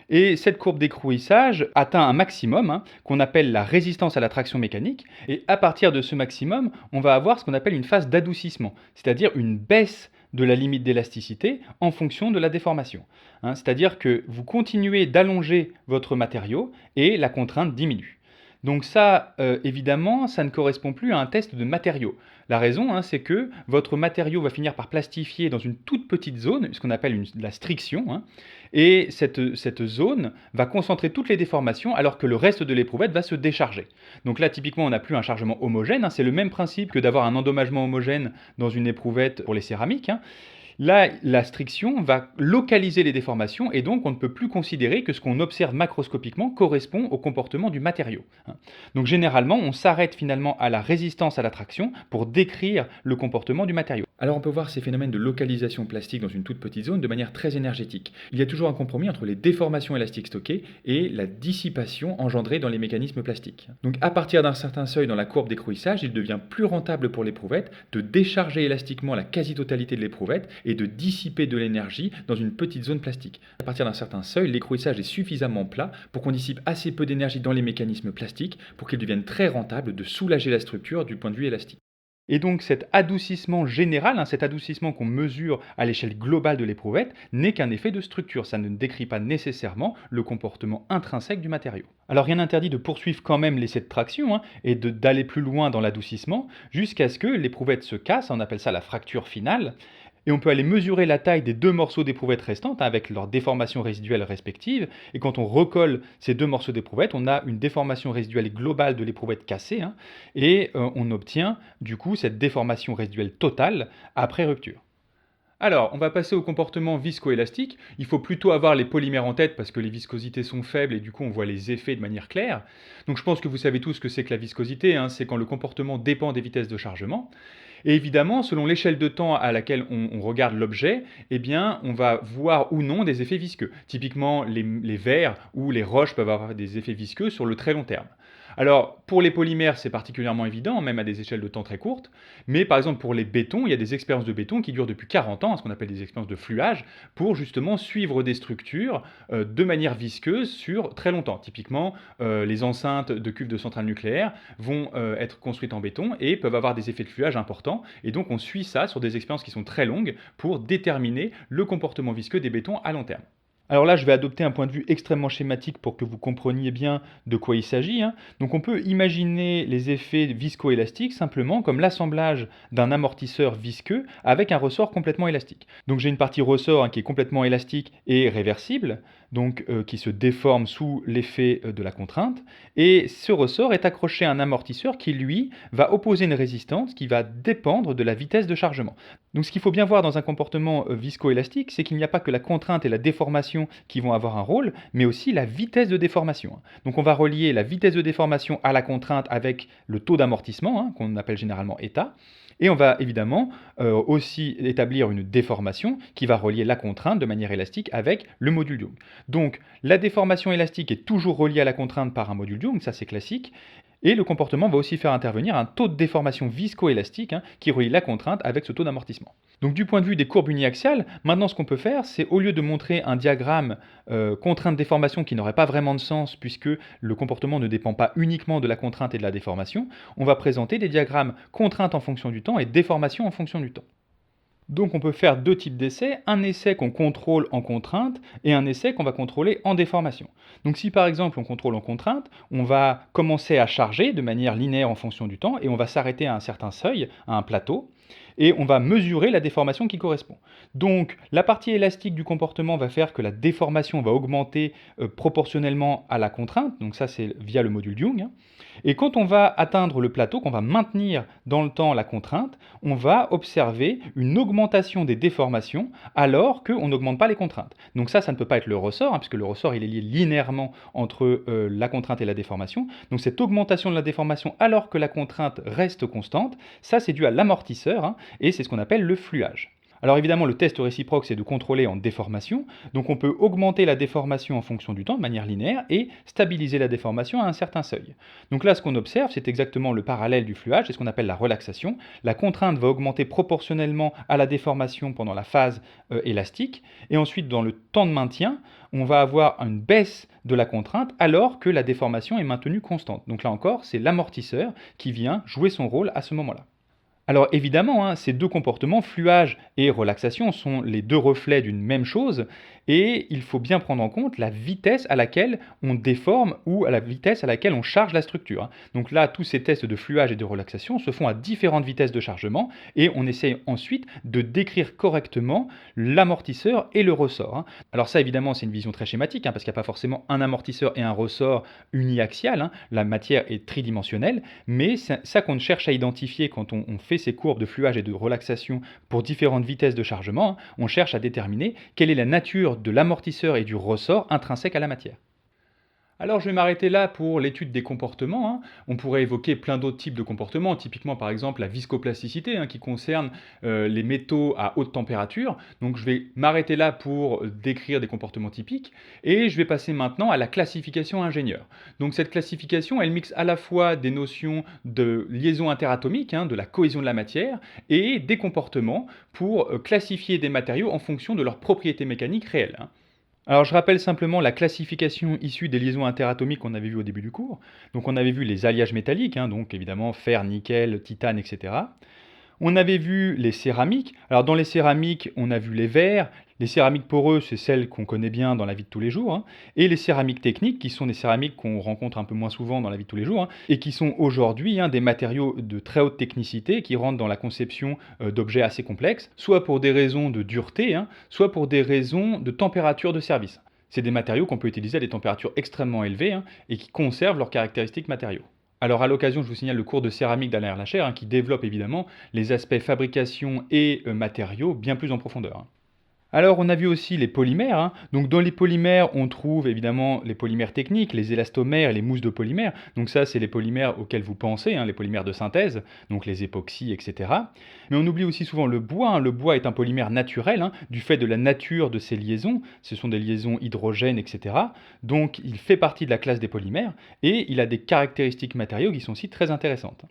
Speaker 1: Et cette courbe d'écrouissage atteint un maximum qu'on appelle la résistance à la traction mécanique. Et à partir de ce maximum, on va avoir ce qu'on appelle une phase d'adoucissement, c'est-à-dire une baisse de la limite d'élasticité en fonction de la déformation. C'est-à-dire que vous continuez d'allonger votre matériau et la contrainte diminue. Donc ça, évidemment, ça ne correspond plus à un test de matériau. La raison, c'est que votre matériau va finir par plastifier dans une toute petite zone, ce qu'on appelle la striction, et cette zone va concentrer toutes les déformations alors que le reste de l'éprouvette va se décharger. Donc là, typiquement, on n'a plus un chargement homogène, c'est le même principe que d'avoir un endommagement homogène dans une éprouvette pour les céramiques. Là, la striction va localiser les déformations et donc on ne peut plus considérer que ce qu'on observe macroscopiquement correspond au comportement du matériau. Donc généralement, on s'arrête finalement à la résistance à la traction pour décrire le comportement du matériau. Alors on peut voir ces phénomènes de localisation plastique dans une toute petite zone de manière très énergétique. Il y a toujours un compromis entre les déformations élastiques stockées et la dissipation engendrée dans les mécanismes plastiques. Donc à partir d'un certain seuil dans la courbe d'écrouissage, il devient plus rentable pour l'éprouvette de décharger élastiquement la quasi-totalité de l'éprouvette et de dissiper de l'énergie dans une petite zone plastique. À partir d'un certain seuil, l'écrouissage est suffisamment plat pour qu'on dissipe assez peu d'énergie dans les mécanismes plastiques pour qu'il devienne très rentable de soulager la structure du point de vue élastique. Et donc cet adoucissement général, cet adoucissement qu'on mesure à l'échelle globale de l'éprouvette, n'est qu'un effet de structure. Ça ne décrit pas nécessairement le comportement intrinsèque du matériau. Alors rien n'interdit de poursuivre quand même l'essai de traction et d'aller plus loin dans l'adoucissement jusqu'à ce que l'éprouvette se casse, on appelle ça la fracture finale. Et on peut aller mesurer la taille des deux morceaux d'éprouvette restantes avec leurs déformations résiduelles respectives. Et quand on recolle ces deux morceaux d'éprouvette, on a une déformation résiduelle globale de l'éprouvette cassée. Et on obtient du coup cette déformation résiduelle totale après rupture. Alors, on va passer au comportement viscoélastique. Il faut plutôt avoir les polymères en tête parce que les viscosités sont faibles et du coup on voit les effets de manière claire. Donc je pense que vous savez tous ce que c'est que la viscosité, c'est quand le comportement dépend des vitesses de chargement. Et évidemment, selon l'échelle de temps à laquelle on regarde l'objet, on va voir ou non des effets visqueux. Typiquement, les verres ou les roches peuvent avoir des effets visqueux sur le très long terme. Alors, pour les polymères, c'est particulièrement évident, même à des échelles de temps très courtes. Mais par exemple, pour les bétons, il y a des expériences de béton qui durent depuis 40 ans, ce qu'on appelle des expériences de fluage, pour justement suivre des structures de manière visqueuse sur très longtemps. Typiquement, les enceintes de cuves de centrales nucléaires vont être construites en béton et peuvent avoir des effets de fluage importants. Et donc, on suit ça sur des expériences qui sont très longues pour déterminer le comportement visqueux des bétons à long terme. Alors là, je vais adopter un point de vue extrêmement schématique pour que vous compreniez bien de quoi il s'agit. Donc on peut imaginer les effets viscoélastiques simplement comme l'assemblage d'un amortisseur visqueux avec un ressort complètement élastique. Donc j'ai une partie ressort qui est complètement élastique et réversible, donc qui se déforme sous l'effet de la contrainte. Et ce ressort est accroché à un amortisseur qui, lui, va opposer une résistance qui va dépendre de la vitesse de chargement. Donc ce qu'il faut bien voir dans un comportement viscoélastique, c'est qu'il n'y a pas que la contrainte et la déformation qui vont avoir un rôle, mais aussi la vitesse de déformation. Donc on va relier la vitesse de déformation à la contrainte avec le taux d'amortissement, qu'on appelle généralement état, et on va évidemment aussi établir une déformation qui va relier la contrainte de manière élastique avec le module Young. Donc la déformation élastique est toujours reliée à la contrainte par un module Young, ça c'est classique. Et le comportement va aussi faire intervenir un taux de déformation viscoélastique qui relie la contrainte avec ce taux d'amortissement. Donc du point de vue des courbes uniaxiales, maintenant ce qu'on peut faire, c'est au lieu de montrer un diagramme contrainte-déformation qui n'aurait pas vraiment de sens puisque le comportement ne dépend pas uniquement de la contrainte et de la déformation, on va présenter des diagrammes contrainte en fonction du temps et déformation en fonction du temps. Donc on peut faire deux types d'essais, un essai qu'on contrôle en contrainte et un essai qu'on va contrôler en déformation. Donc si par exemple on contrôle en contrainte, on va commencer à charger de manière linéaire en fonction du temps et on va s'arrêter à un certain seuil, à un plateau, et on va mesurer la déformation qui correspond. Donc la partie élastique du comportement va faire que la déformation va augmenter proportionnellement à la contrainte, donc ça c'est via le module Young. Et quand on va atteindre le plateau, qu'on va maintenir dans le temps la contrainte, on va observer une augmentation des déformations alors qu'on n'augmente pas les contraintes. Donc ça ne peut pas être le ressort, puisque le ressort il est lié linéairement entre la contrainte et la déformation. Donc cette augmentation de la déformation alors que la contrainte reste constante, ça c'est dû à l'amortisseur, et c'est ce qu'on appelle le fluage. Alors évidemment, le test réciproque, c'est de contrôler en déformation. Donc on peut augmenter la déformation en fonction du temps de manière linéaire et stabiliser la déformation à un certain seuil. Donc là, ce qu'on observe, c'est exactement le parallèle du fluage, c'est ce qu'on appelle la relaxation. La contrainte va augmenter proportionnellement à la déformation pendant la phase élastique. Et ensuite, dans le temps de maintien, on va avoir une baisse de la contrainte alors que la déformation est maintenue constante. Donc là encore, c'est l'amortisseur qui vient jouer son rôle à ce moment-là. Alors évidemment, ces deux comportements, fluage et relaxation, sont les deux reflets d'une même chose, et il faut bien prendre en compte la vitesse à laquelle on déforme ou à la vitesse à laquelle on charge la structure. Donc là, tous ces tests de fluage et de relaxation se font à différentes vitesses de chargement, et on essaye ensuite de décrire correctement l'amortisseur et le ressort. Alors ça, évidemment, c'est une vision très schématique, parce qu'il n'y a pas forcément un amortisseur et un ressort uniaxial, la matière est tridimensionnelle, mais c'est ça qu'on cherche à identifier quand on fait ces courbes de fluage et de relaxation pour différentes vitesses de chargement. On cherche à déterminer quelle est la nature de l'amortisseur et du ressort intrinsèque à la matière. Alors je vais m'arrêter là pour l'étude des comportements. On pourrait évoquer plein d'autres types de comportements, typiquement par exemple la viscoplasticité, qui concerne les métaux à haute température. Donc je vais m'arrêter là pour décrire des comportements typiques, et je vais passer maintenant à la classification ingénieur. Donc cette classification, elle mixe à la fois des notions de liaison interatomique, de la cohésion de la matière, et des comportements pour classifier des matériaux en fonction de leurs propriétés mécaniques réelles. Alors je rappelle simplement la classification issue des liaisons interatomiques qu'on avait vues au début du cours. Donc on avait vu les alliages métalliques, donc évidemment fer, nickel, titane, etc. On avait vu les céramiques. Alors dans les céramiques, on a vu les verres. Les céramiques poreuses, c'est celles qu'on connaît bien dans la vie de tous les jours. Et les céramiques techniques, qui sont des céramiques qu'on rencontre un peu moins souvent dans la vie de tous les jours, et qui sont aujourd'hui des matériaux de très haute technicité qui rentrent dans la conception d'objets assez complexes, soit pour des raisons de dureté, soit pour des raisons de température de service. C'est des matériaux qu'on peut utiliser à des températures extrêmement élevées, et qui conservent leurs caractéristiques matériaux. Alors à l'occasion, je vous signale le cours de céramique d'Alain Erlacher, qui développe évidemment les aspects fabrication et matériaux bien plus en profondeur. Alors on a vu aussi les polymères. Donc dans les polymères, on trouve évidemment les polymères techniques, les élastomères et les mousses de polymères. Donc ça, c'est les polymères auxquels vous pensez, les polymères de synthèse, donc les époxys, etc. Mais on oublie aussi souvent le bois. Le bois est un polymère naturel, du fait de la nature de ses liaisons. Ce sont des liaisons hydrogènes, etc. Donc il fait partie de la classe des polymères, et il a des caractéristiques matériaux qui sont aussi très intéressantes.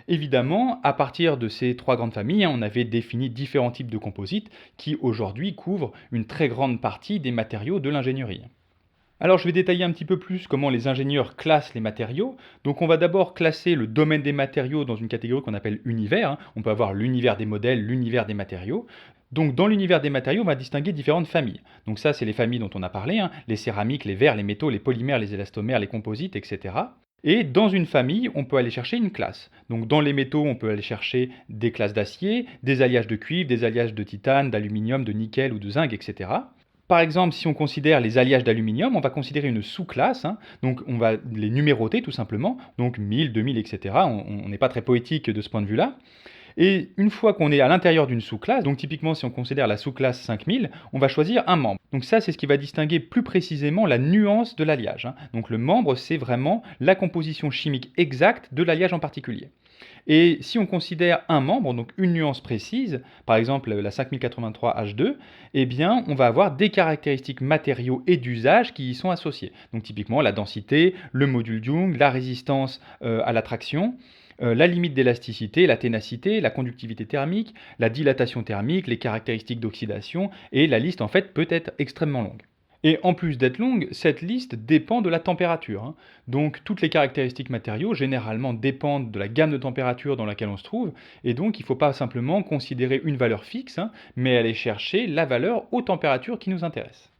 Speaker 1: Évidemment, à partir de ces trois grandes familles, on avait défini différents types de composites qui aujourd'hui couvrent une très grande partie des matériaux de l'ingénierie. Alors je vais détailler un petit peu plus comment les ingénieurs classent les matériaux. Donc on va d'abord classer le domaine des matériaux dans une catégorie qu'on appelle univers. On peut avoir l'univers des modèles, l'univers des matériaux. Donc dans l'univers des matériaux, on va distinguer différentes familles. Donc ça, c'est les familles dont on a parlé, les céramiques, les verres, les métaux, les polymères, les élastomères, les composites, etc. Et dans une famille, on peut aller chercher une classe. Donc dans les métaux, on peut aller chercher des classes d'acier, des alliages de cuivre, des alliages de titane, d'aluminium, de nickel ou de zinc, etc. Par exemple, si on considère les alliages d'aluminium, on va considérer une sous-classe, donc on va les numéroter tout simplement, donc 1000, 2000, etc. On n'est pas très poétique de ce point de vue-là. Et une fois qu'on est à l'intérieur d'une sous-classe, donc typiquement si on considère la sous-classe 5000, on va choisir un membre. Donc ça, c'est ce qui va distinguer plus précisément la nuance de l'alliage. Donc le membre, c'est vraiment la composition chimique exacte de l'alliage en particulier. Et si on considère un membre, donc une nuance précise, par exemple la 5083H2, eh bien on va avoir des caractéristiques matériaux et d'usage qui y sont associées. Donc typiquement la densité, le module Young, la résistance à l'attraction, la limite d'élasticité, la ténacité, la conductivité thermique, la dilatation thermique, les caractéristiques d'oxydation, et la liste en fait peut être extrêmement longue. Et en plus d'être longue, cette liste dépend de la température. Donc toutes les caractéristiques matériaux généralement dépendent de la gamme de température dans laquelle on se trouve, et donc il ne faut pas simplement considérer une valeur fixe, mais aller chercher la valeur aux températures qui nous intéressent.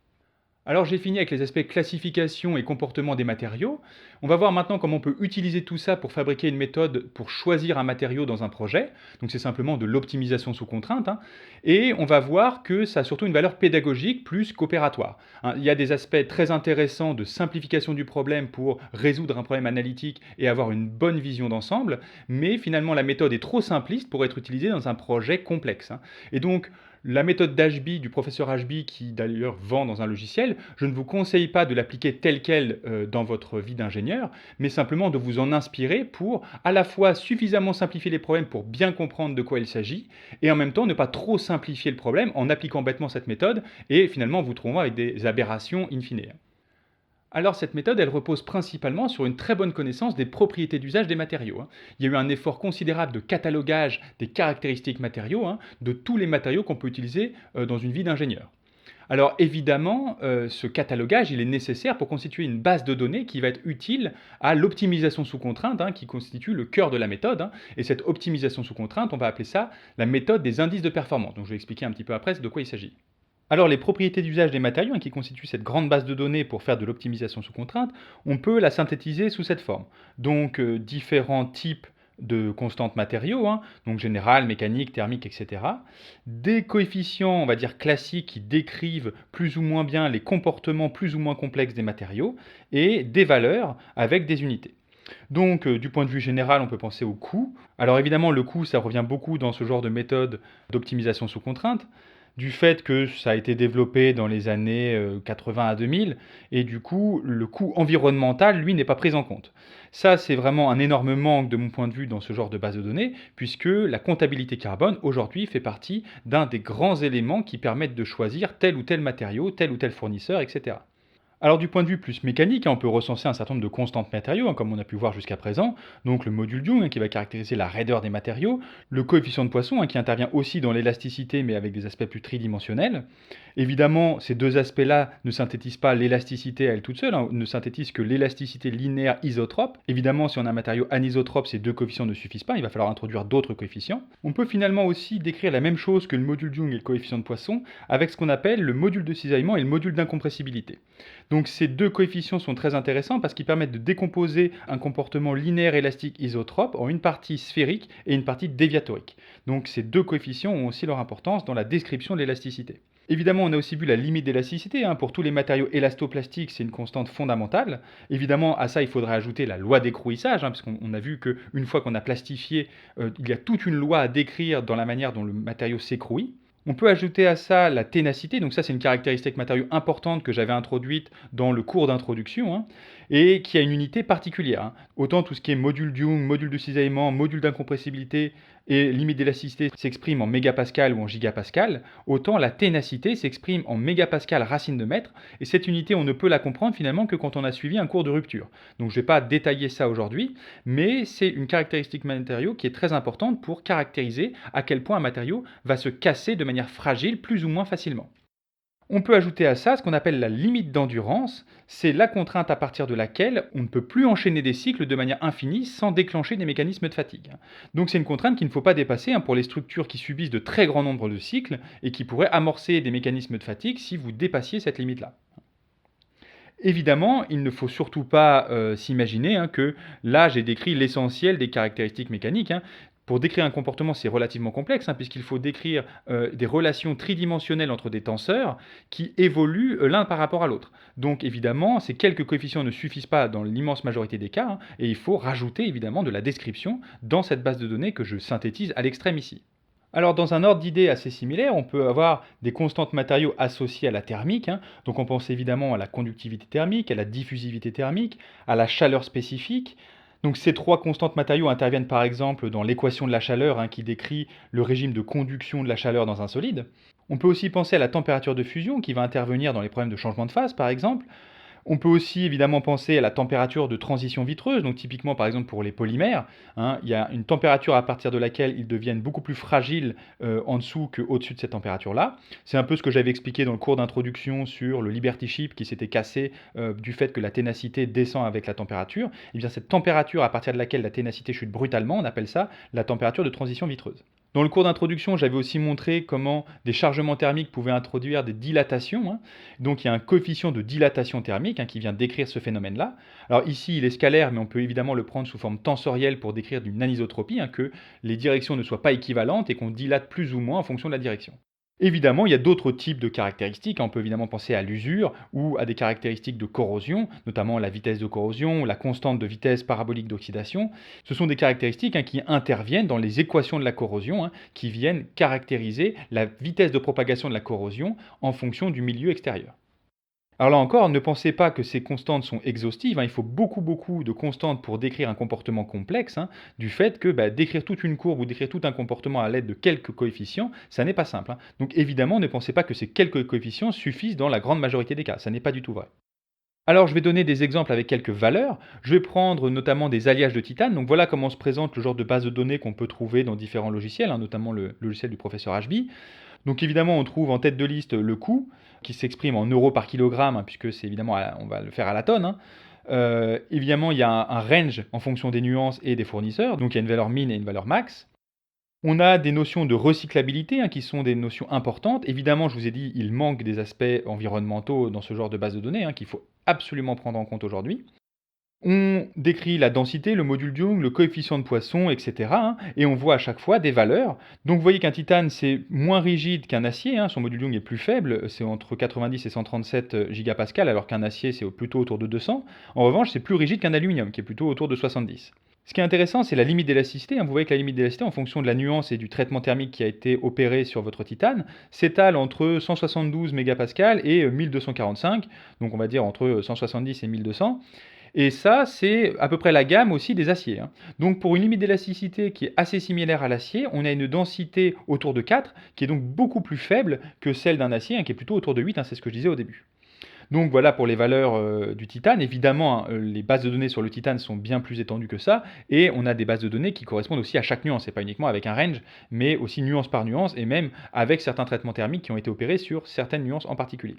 Speaker 1: Alors j'ai fini avec les aspects classification et comportement des matériaux. On va voir maintenant comment on peut utiliser tout ça pour fabriquer une méthode pour choisir un matériau dans un projet. Donc c'est simplement de l'optimisation sous contrainte, hein. Et on va voir que ça a surtout une valeur pédagogique plus qu'opératoire, hein. Il y a des aspects très intéressants de simplification du problème pour résoudre un problème analytique et avoir une bonne vision d'ensemble, mais finalement la méthode est trop simpliste pour être utilisée dans un projet complexe, hein. Et donc la méthode d'Ashby, du professeur Ashby, qui d'ailleurs vend dans un logiciel, je ne vous conseille pas de l'appliquer telle qu'elle dans votre vie d'ingénieur, mais simplement de vous en inspirer pour à la fois suffisamment simplifier les problèmes pour bien comprendre de quoi il s'agit, et en même temps ne pas trop simplifier le problème en appliquant bêtement cette méthode, et finalement vous trouverez avec des aberrations in fine. Alors cette méthode, elle repose principalement sur une très bonne connaissance des propriétés d'usage des matériaux, hein. Il y a eu un effort considérable de catalogage des caractéristiques matériaux, hein, de tous les matériaux qu'on peut utiliser dans une vie d'ingénieur. Alors évidemment, ce catalogage, il est nécessaire pour constituer une base de données qui va être utile à l'optimisation sous contrainte, hein, qui constitue le cœur de la méthode, hein. Et cette optimisation sous contrainte, on va appeler ça la méthode des indices de performance. Donc je vais expliquer un petit peu après de quoi il s'agit. Alors les propriétés d'usage des matériaux, hein, qui constituent cette grande base de données pour faire de l'optimisation sous contrainte, on peut la synthétiser sous cette forme. Donc différents types de constantes matériaux, hein, donc général, mécanique, thermique, etc. Des coefficients, on va dire classiques, qui décrivent plus ou moins bien les comportements plus ou moins complexes des matériaux, et des valeurs avec des unités. Donc, du point de vue général, on peut penser au coût. Alors évidemment, le coût, ça revient beaucoup dans ce genre de méthode d'optimisation sous contrainte, du fait que ça a été développé dans les années 80 à 2000, et du coup, le coût environnemental, lui, n'est pas pris en compte. Ça, c'est vraiment un énorme manque de mon point de vue dans ce genre de base de données, puisque la comptabilité carbone, aujourd'hui, fait partie d'un des grands éléments qui permettent de choisir tel ou tel matériau, tel ou tel fournisseur, etc. Alors du point de vue plus mécanique, hein, on peut recenser un certain nombre de constantes matériaux, hein, comme on a pu voir jusqu'à présent, donc le module Young, hein, qui va caractériser la raideur des matériaux, le coefficient de Poisson, hein, qui intervient aussi dans l'élasticité mais avec des aspects plus tridimensionnels. Évidemment, ces deux aspects-là ne synthétisent pas l'élasticité à elle toute seule, hein, ne synthétisent que l'élasticité linéaire isotrope. Évidemment, si on a un matériau anisotrope, ces deux coefficients ne suffisent pas, il va falloir introduire d'autres coefficients. On peut finalement aussi décrire la même chose que le module Young et le coefficient de Poisson avec ce qu'on appelle le module de cisaillement et le module d'incompressibilité. Donc ces deux coefficients sont très intéressants parce qu'ils permettent de décomposer un comportement linéaire élastique isotrope en une partie sphérique et une partie déviatorique. Donc ces deux coefficients ont aussi leur importance dans la description de l'élasticité. Évidemment, on a aussi vu la limite d'élasticité, hein. Pour tous les matériaux élastoplastiques, c'est une constante fondamentale. Évidemment, à ça, il faudrait ajouter la loi d'écrouissage, hein, parce qu'on a vu qu'une fois qu'on a plastifié, il y a toute une loi à décrire dans la manière dont le matériau s'écrouille. On peut ajouter à ça la ténacité, donc ça c'est une caractéristique matériau importante que j'avais introduite dans le cours d'introduction, hein, et qui a une unité particulière, hein. Autant tout ce qui est module Young, module de cisaillement, module d'incompressibilité et limite d'élasticité s'exprime en mégapascal ou en gigapascal, autant la ténacité s'exprime en mégapascal racine de mètre, et cette unité on ne peut la comprendre finalement que quand on a suivi un cours de rupture. Donc je ne vais pas détailler ça aujourd'hui, mais c'est une caractéristique matériau qui est très importante pour caractériser à quel point un matériau va se casser de manière fragile plus ou moins facilement. On peut ajouter à ça ce qu'on appelle la limite d'endurance, c'est la contrainte à partir de laquelle on ne peut plus enchaîner des cycles de manière infinie sans déclencher des mécanismes de fatigue. Donc c'est une contrainte qu'il ne faut pas dépasser, hein, pour les structures qui subissent de très grands nombres de cycles et qui pourraient amorcer des mécanismes de fatigue si vous dépassiez cette limite-là. Évidemment, il ne faut surtout pas s'imaginer, hein, que là j'ai décrit l'essentiel des caractéristiques mécaniques, hein. Pour décrire un comportement, c'est relativement complexe, hein, puisqu'il faut décrire des relations tridimensionnelles entre des tenseurs qui évoluent l'un par rapport à l'autre. Donc évidemment, ces quelques coefficients ne suffisent pas dans l'immense majorité des cas, hein, et il faut rajouter évidemment de la description dans cette base de données que je synthétise à l'extrême ici. Alors dans un ordre d'idées assez similaire, on peut avoir des constantes matériaux associées à la thermique, hein. Donc on pense évidemment à la conductivité thermique, à la diffusivité thermique, à la chaleur spécifique. Donc ces trois constantes matériaux interviennent par exemple dans l'équation de la chaleur, hein, qui décrit le régime de conduction de la chaleur dans un solide. On peut aussi penser à la température de fusion qui va intervenir dans les problèmes de changement de phase par exemple. On peut aussi évidemment penser à la température de transition vitreuse, donc typiquement par exemple pour les polymères, hein, il y a une température à partir de laquelle ils deviennent beaucoup plus fragiles en dessous qu'au-dessus de cette température-là. C'est un peu ce que j'avais expliqué dans le cours d'introduction sur le Liberty Ship qui s'était cassé du fait que la ténacité descend avec la température. Et bien cette température à partir de laquelle la ténacité chute brutalement, on appelle ça la température de transition vitreuse. Dans le cours d'introduction, j'avais aussi montré comment des chargements thermiques pouvaient introduire des dilatations, hein. Donc il y a un coefficient de dilatation thermique, hein, qui vient décrire ce phénomène-là. Alors ici, il est scalaire, mais on peut évidemment le prendre sous forme tensorielle pour décrire d'une anisotropie, hein, que les directions ne soient pas équivalentes et qu'on dilate plus ou moins en fonction de la direction. Évidemment, il y a d'autres types de caractéristiques. On peut évidemment penser à l'usure ou à des caractéristiques de corrosion, notamment la vitesse de corrosion, la constante de vitesse parabolique d'oxydation. Ce sont des caractéristiques, hein, qui interviennent dans les équations de la corrosion, hein, qui viennent caractériser la vitesse de propagation de la corrosion en fonction du milieu extérieur. Alors là encore, ne pensez pas que ces constantes sont exhaustives, hein. Il faut beaucoup de constantes pour décrire un comportement complexe, hein, du fait que décrire toute une courbe ou décrire tout un comportement à l'aide de quelques coefficients, ça n'est pas simple, hein. Donc évidemment, ne pensez pas que ces quelques coefficients suffisent dans la grande majorité des cas, ça n'est pas du tout vrai. Alors je vais donner des exemples avec quelques valeurs. Je vais prendre notamment des alliages de titane. Donc voilà comment se présente le genre de base de données qu'on peut trouver dans différents logiciels, hein, notamment le logiciel du professeur HB. Donc évidemment, on trouve en tête de liste le coût, qui s'exprime en euros par kilogramme, hein, puisque c'est évidemment, on va le faire à la tonne, hein. Évidemment, il y a un range en fonction des nuances et des fournisseurs, donc il y a une valeur min et une valeur max. On a des notions de recyclabilité, hein, qui sont des notions importantes. Évidemment, je vous ai dit, il manque des aspects environnementaux dans ce genre de base de données, hein, qu'il faut absolument prendre en compte aujourd'hui. On décrit la densité, le module Young, le coefficient de Poisson, etc., hein, et on voit à chaque fois des valeurs. Donc vous voyez qu'un titane, c'est moins rigide qu'un acier, hein, son module Young est plus faible, c'est entre 90 et 137 gigapascal, alors qu'un acier, c'est plutôt autour de 200. En revanche, c'est plus rigide qu'un aluminium, qui est plutôt autour de 70. Ce qui est intéressant, c'est la limite d'élasticité, hein. Vous voyez que la limite d'élasticité, en fonction de la nuance et du traitement thermique qui a été opéré sur votre titane, s'étale entre 172 mégapascal et 1245, donc on va dire entre 170 et 1200. Et ça, c'est à peu près la gamme aussi des aciers, hein. Donc pour une limite d'élasticité qui est assez similaire à l'acier, on a une densité autour de 4, qui est donc beaucoup plus faible que celle d'un acier, hein, qui est plutôt autour de 8, hein, c'est ce que je disais au début. Donc voilà pour les valeurs du titane. Évidemment, hein, les bases de données sur le titane sont bien plus étendues que ça, et on a des bases de données qui correspondent aussi à chaque nuance, et pas uniquement avec un range, mais aussi nuance par nuance, et même avec certains traitements thermiques qui ont été opérés sur certaines nuances en particulier.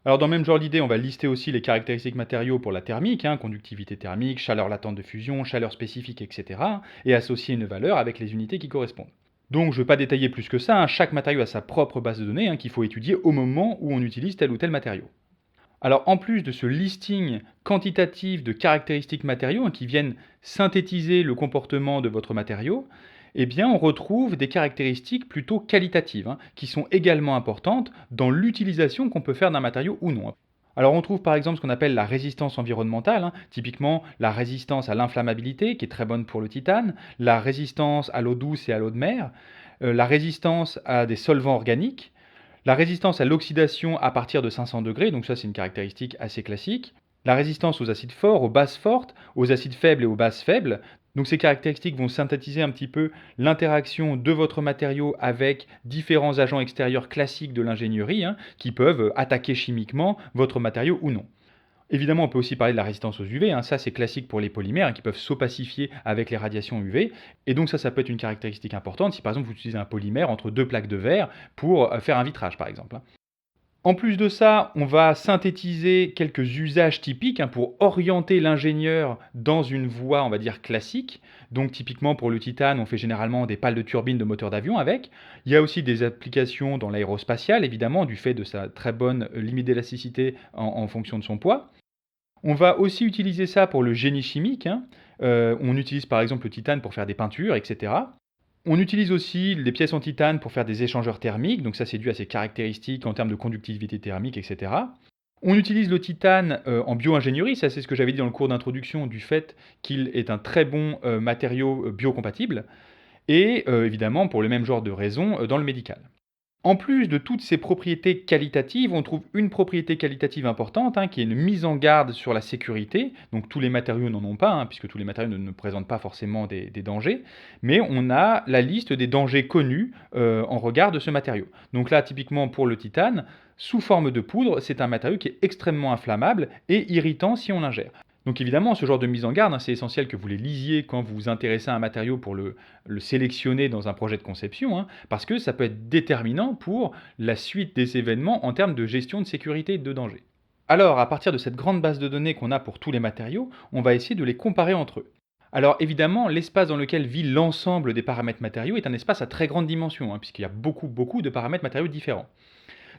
Speaker 1: Alors dans le même genre d'idée, on va lister aussi les caractéristiques matériaux pour la thermique, hein, conductivité thermique, chaleur latente de fusion, chaleur spécifique, etc., et associer une valeur avec les unités qui correspondent. Donc je ne vais pas détailler plus que ça, hein, chaque matériau a sa propre base de données, hein, qu'il faut étudier au moment où on utilise tel ou tel matériau. Alors en plus de ce listing quantitatif de caractéristiques matériaux, hein, qui viennent synthétiser le comportement de votre matériau, eh bien on retrouve des caractéristiques plutôt qualitatives, hein, qui sont également importantes dans l'utilisation qu'on peut faire d'un matériau ou non. Alors on trouve par exemple ce qu'on appelle la résistance environnementale, hein, typiquement la résistance à l'inflammabilité, qui est très bonne pour le titane, la résistance à l'eau douce et à l'eau de mer, la résistance à des solvants organiques, la résistance à l'oxydation à partir de 500 degrés, donc ça c'est une caractéristique assez classique. La résistance aux acides forts, aux bases fortes, aux acides faibles et aux bases faibles. Donc ces caractéristiques vont synthétiser un petit peu l'interaction de votre matériau avec différents agents extérieurs classiques de l'ingénierie, hein, qui peuvent attaquer chimiquement votre matériau ou non. Évidemment, on peut aussi parler de la résistance aux UV, hein. Ça c'est classique pour les polymères, hein, qui peuvent s'opacifier avec les radiations UV. Et donc ça peut être une caractéristique importante si par exemple vous utilisez un polymère entre deux plaques de verre pour faire un vitrage par exemple, hein. En plus de ça, on va synthétiser quelques usages typiques, hein, pour orienter l'ingénieur dans une voie, on va dire, classique. Donc typiquement pour le titane, on fait généralement des pales de turbine de moteur d'avion avec. Il y a aussi des applications dans l'aérospatial, évidemment, du fait de sa très bonne limite d'élasticité en fonction de son poids. On va aussi utiliser ça pour le génie chimique, hein. On utilise par exemple le titane pour faire des peintures, etc. On utilise aussi des pièces en titane pour faire des échangeurs thermiques, donc ça c'est dû à ses caractéristiques en termes de conductivité thermique, etc. On utilise le titane en bio-ingénierie, ça c'est ce que j'avais dit dans le cours d'introduction, du fait qu'il est un très bon matériau biocompatible, et évidemment pour le même genre de raison dans le médical. En plus de toutes ces propriétés qualitatives, on trouve une propriété qualitative importante, hein, qui est une mise en garde sur la sécurité. Donc tous les matériaux n'en ont pas, hein, puisque tous les matériaux ne présentent pas forcément des dangers, mais on a la liste des dangers connus en regard de ce matériau. Donc là, typiquement pour le titane, sous forme de poudre, c'est un matériau qui est extrêmement inflammable et irritant si on l'ingère. Donc évidemment, ce genre de mise en garde, hein, c'est essentiel que vous les lisiez quand vous vous intéressez à un matériau pour le sélectionner dans un projet de conception, hein, parce que ça peut être déterminant pour la suite des événements en termes de gestion de sécurité et de danger. Alors, à partir de cette grande base de données qu'on a pour tous les matériaux, on va essayer de les comparer entre eux. Alors évidemment, l'espace dans lequel vit l'ensemble des paramètres matériaux est un espace à très grande dimension, hein, puisqu'il y a beaucoup de paramètres matériaux différents.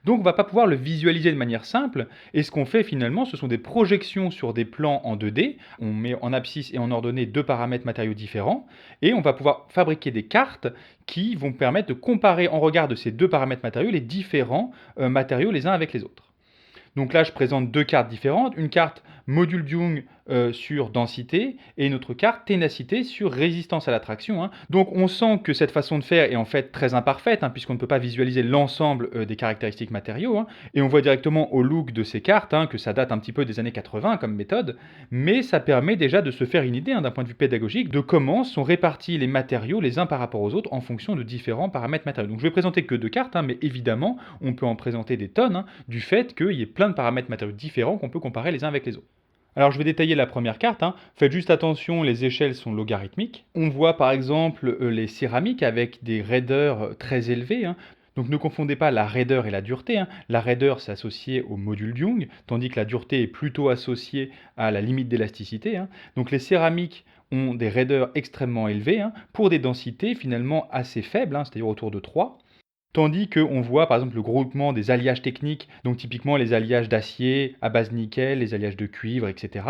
Speaker 1: Donc on ne va pas pouvoir le visualiser de manière simple, et ce qu'on fait finalement, ce sont des projections sur des plans en 2D. On met en abscisse et en ordonnée deux paramètres matériaux différents, et on va pouvoir fabriquer des cartes qui vont permettre de comparer en regard de ces deux paramètres matériaux les différents matériaux les uns avec les autres. Donc là, je présente deux cartes différentes. Une carte module Young sur densité et une autre carte ténacité sur résistance à l'attraction, hein. Donc on sent que cette façon de faire est en fait très imparfaite, hein, puisqu'on ne peut pas visualiser l'ensemble des caractéristiques matériaux, hein. Et on voit directement au look de ces cartes, hein, que ça date un petit peu des années 80 comme méthode, mais ça permet déjà de se faire une idée, hein, d'un point de vue pédagogique, de comment sont répartis les matériaux les uns par rapport aux autres en fonction de différents paramètres matériaux. Donc je vais présenter que deux cartes, hein, mais évidemment on peut en présenter des tonnes, hein, du fait qu'il y ait plein de paramètres matériaux différents qu'on peut comparer les uns avec les autres. Alors je vais détailler la première carte, hein. Faites juste attention, les échelles sont logarithmiques. On voit par exemple les céramiques avec des raideurs très élevées, hein. Donc ne confondez pas la raideur et la dureté, hein. La raideur c'est associé au module Young, tandis que la dureté est plutôt associée à la limite d'élasticité, hein. Donc les céramiques ont des raideurs extrêmement élevées, hein, pour des densités finalement assez faibles, hein, c'est-à-dire autour de 3. Tandis qu'on voit par exemple le groupement des alliages techniques, donc typiquement les alliages d'acier à base nickel, les alliages de cuivre, etc.,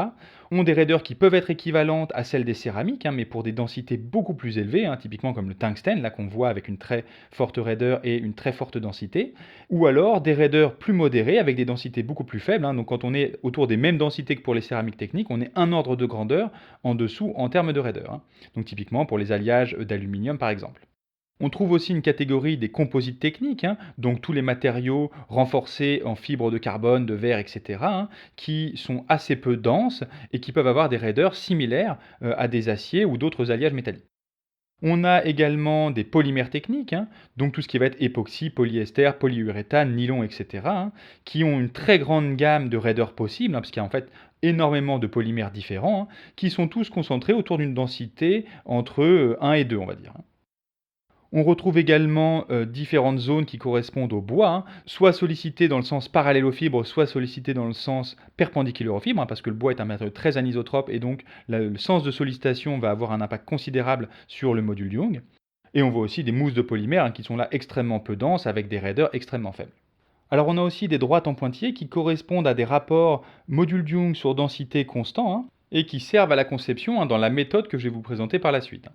Speaker 1: ont des raideurs qui peuvent être équivalentes à celles des céramiques, hein, mais pour des densités beaucoup plus élevées, hein, typiquement comme le tungstène, là qu'on voit avec une très forte raideur et une très forte densité, ou alors des raideurs plus modérées avec des densités beaucoup plus faibles, hein. Donc quand on est autour des mêmes densités que pour les céramiques techniques, on est un ordre de grandeur en dessous en termes de raideur, hein. Donc typiquement pour les alliages d'aluminium par exemple. On trouve aussi une catégorie des composites techniques, hein, donc tous les matériaux renforcés en fibres de carbone, de verre, etc., hein, qui sont assez peu denses et qui peuvent avoir des raideurs similaires à des aciers ou d'autres alliages métalliques. On a également des polymères techniques, hein, donc tout ce qui va être époxy, polyester, polyuréthane, nylon, etc., hein, qui ont une très grande gamme de raideurs possibles, hein, parce qu'il y a en fait énormément de polymères différents, hein, qui sont tous concentrés autour d'une densité entre 1 et 2, on va dire, hein. On retrouve également différentes zones qui correspondent au bois, hein, soit sollicitées dans le sens parallèle aux fibres, soit sollicitées dans le sens perpendiculaire aux fibres, hein, parce que le bois est un matériau très anisotrope et donc le sens de sollicitation va avoir un impact considérable sur le module Young. Et on voit aussi des mousses de polymère, hein, qui sont là extrêmement peu denses avec des raideurs extrêmement faibles. Alors on a aussi des droites en pointillés qui correspondent à des rapports module Young sur densité constant, hein, et qui servent à la conception, hein, dans la méthode que je vais vous présenter par la suite.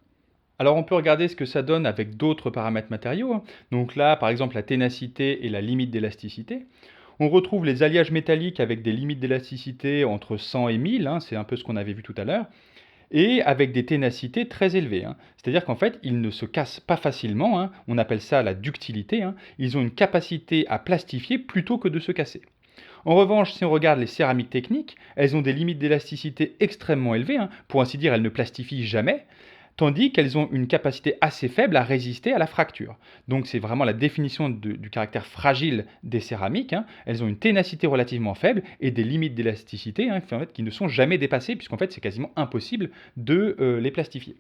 Speaker 1: Alors on peut regarder ce que ça donne avec d'autres paramètres matériaux, hein. Donc là, par exemple, la ténacité et la limite d'élasticité. On retrouve les alliages métalliques avec des limites d'élasticité entre 100 et 1000, hein, c'est un peu ce qu'on avait vu tout à l'heure, et avec des ténacités très élevées, hein. C'est-à-dire qu'en fait, ils ne se cassent pas facilement, hein. On appelle ça la ductilité, hein. Ils ont une capacité à plastifier plutôt que de se casser. En revanche, si on regarde les céramiques techniques, elles ont des limites d'élasticité extrêmement élevées, hein. Pour ainsi dire, elles ne plastifient jamais, tandis qu'elles ont une capacité assez faible à résister à la fracture. Donc c'est vraiment la définition du caractère fragile des céramiques, hein. Elles ont une ténacité relativement faible et des limites d'élasticité, hein, en fait, qui ne sont jamais dépassées, puisqu'en fait c'est quasiment impossible de les plastifier.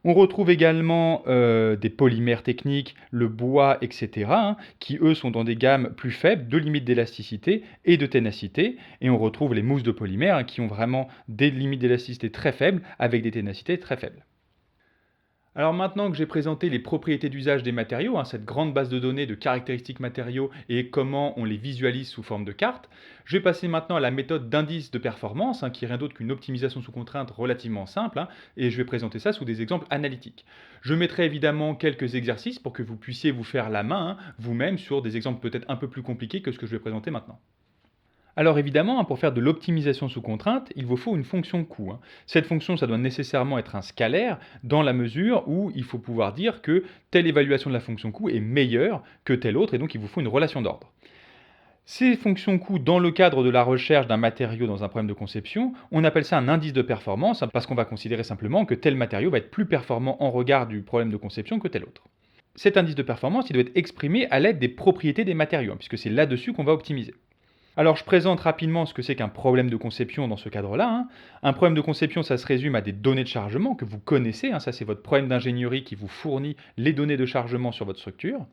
Speaker 1: On retrouve également des polymères techniques, le bois, etc., hein, qui eux sont dans des gammes plus faibles de limites d'élasticité et de ténacité. Et on retrouve les mousses de polymères, hein, qui ont vraiment des limites d'élasticité très faibles avec des ténacités très faibles. Alors maintenant que j'ai présenté les propriétés d'usage des matériaux, hein, cette grande base de données de caractéristiques matériaux et comment on les visualise sous forme de cartes, je vais passer maintenant à la méthode d'indice de performance, hein, qui est rien d'autre qu'une optimisation sous contrainte relativement simple, hein, et je vais présenter ça sous des exemples analytiques. Je mettrai évidemment quelques exercices pour que vous puissiez vous faire la main, hein, vous-même sur des exemples peut-être un peu plus compliqués que ce que je vais présenter maintenant. Alors évidemment, hein, pour faire de l'optimisation sous contrainte, il vous faut une fonction coût, hein. Cette fonction, ça doit nécessairement être un scalaire dans la mesure où il faut pouvoir dire que telle évaluation de la fonction coût est meilleure que telle autre et donc il vous faut une relation d'ordre. Ces fonctions coût dans le cadre de la recherche d'un matériau dans un problème de conception, on appelle ça un indice de performance, hein, parce qu'on va considérer simplement que tel matériau va être plus performant en regard du problème de conception que tel autre. Cet indice de performance, il doit être exprimé à l'aide des propriétés des matériaux, hein, puisque c'est là-dessus qu'on va optimiser. Alors je présente rapidement ce que c'est qu'un problème de conception dans ce cadre-là, hein. Un problème de conception, ça se résume à des données de chargement que vous connaissez, hein. Ça c'est votre problème d'ingénierie qui vous fournit les données de chargement sur votre structure.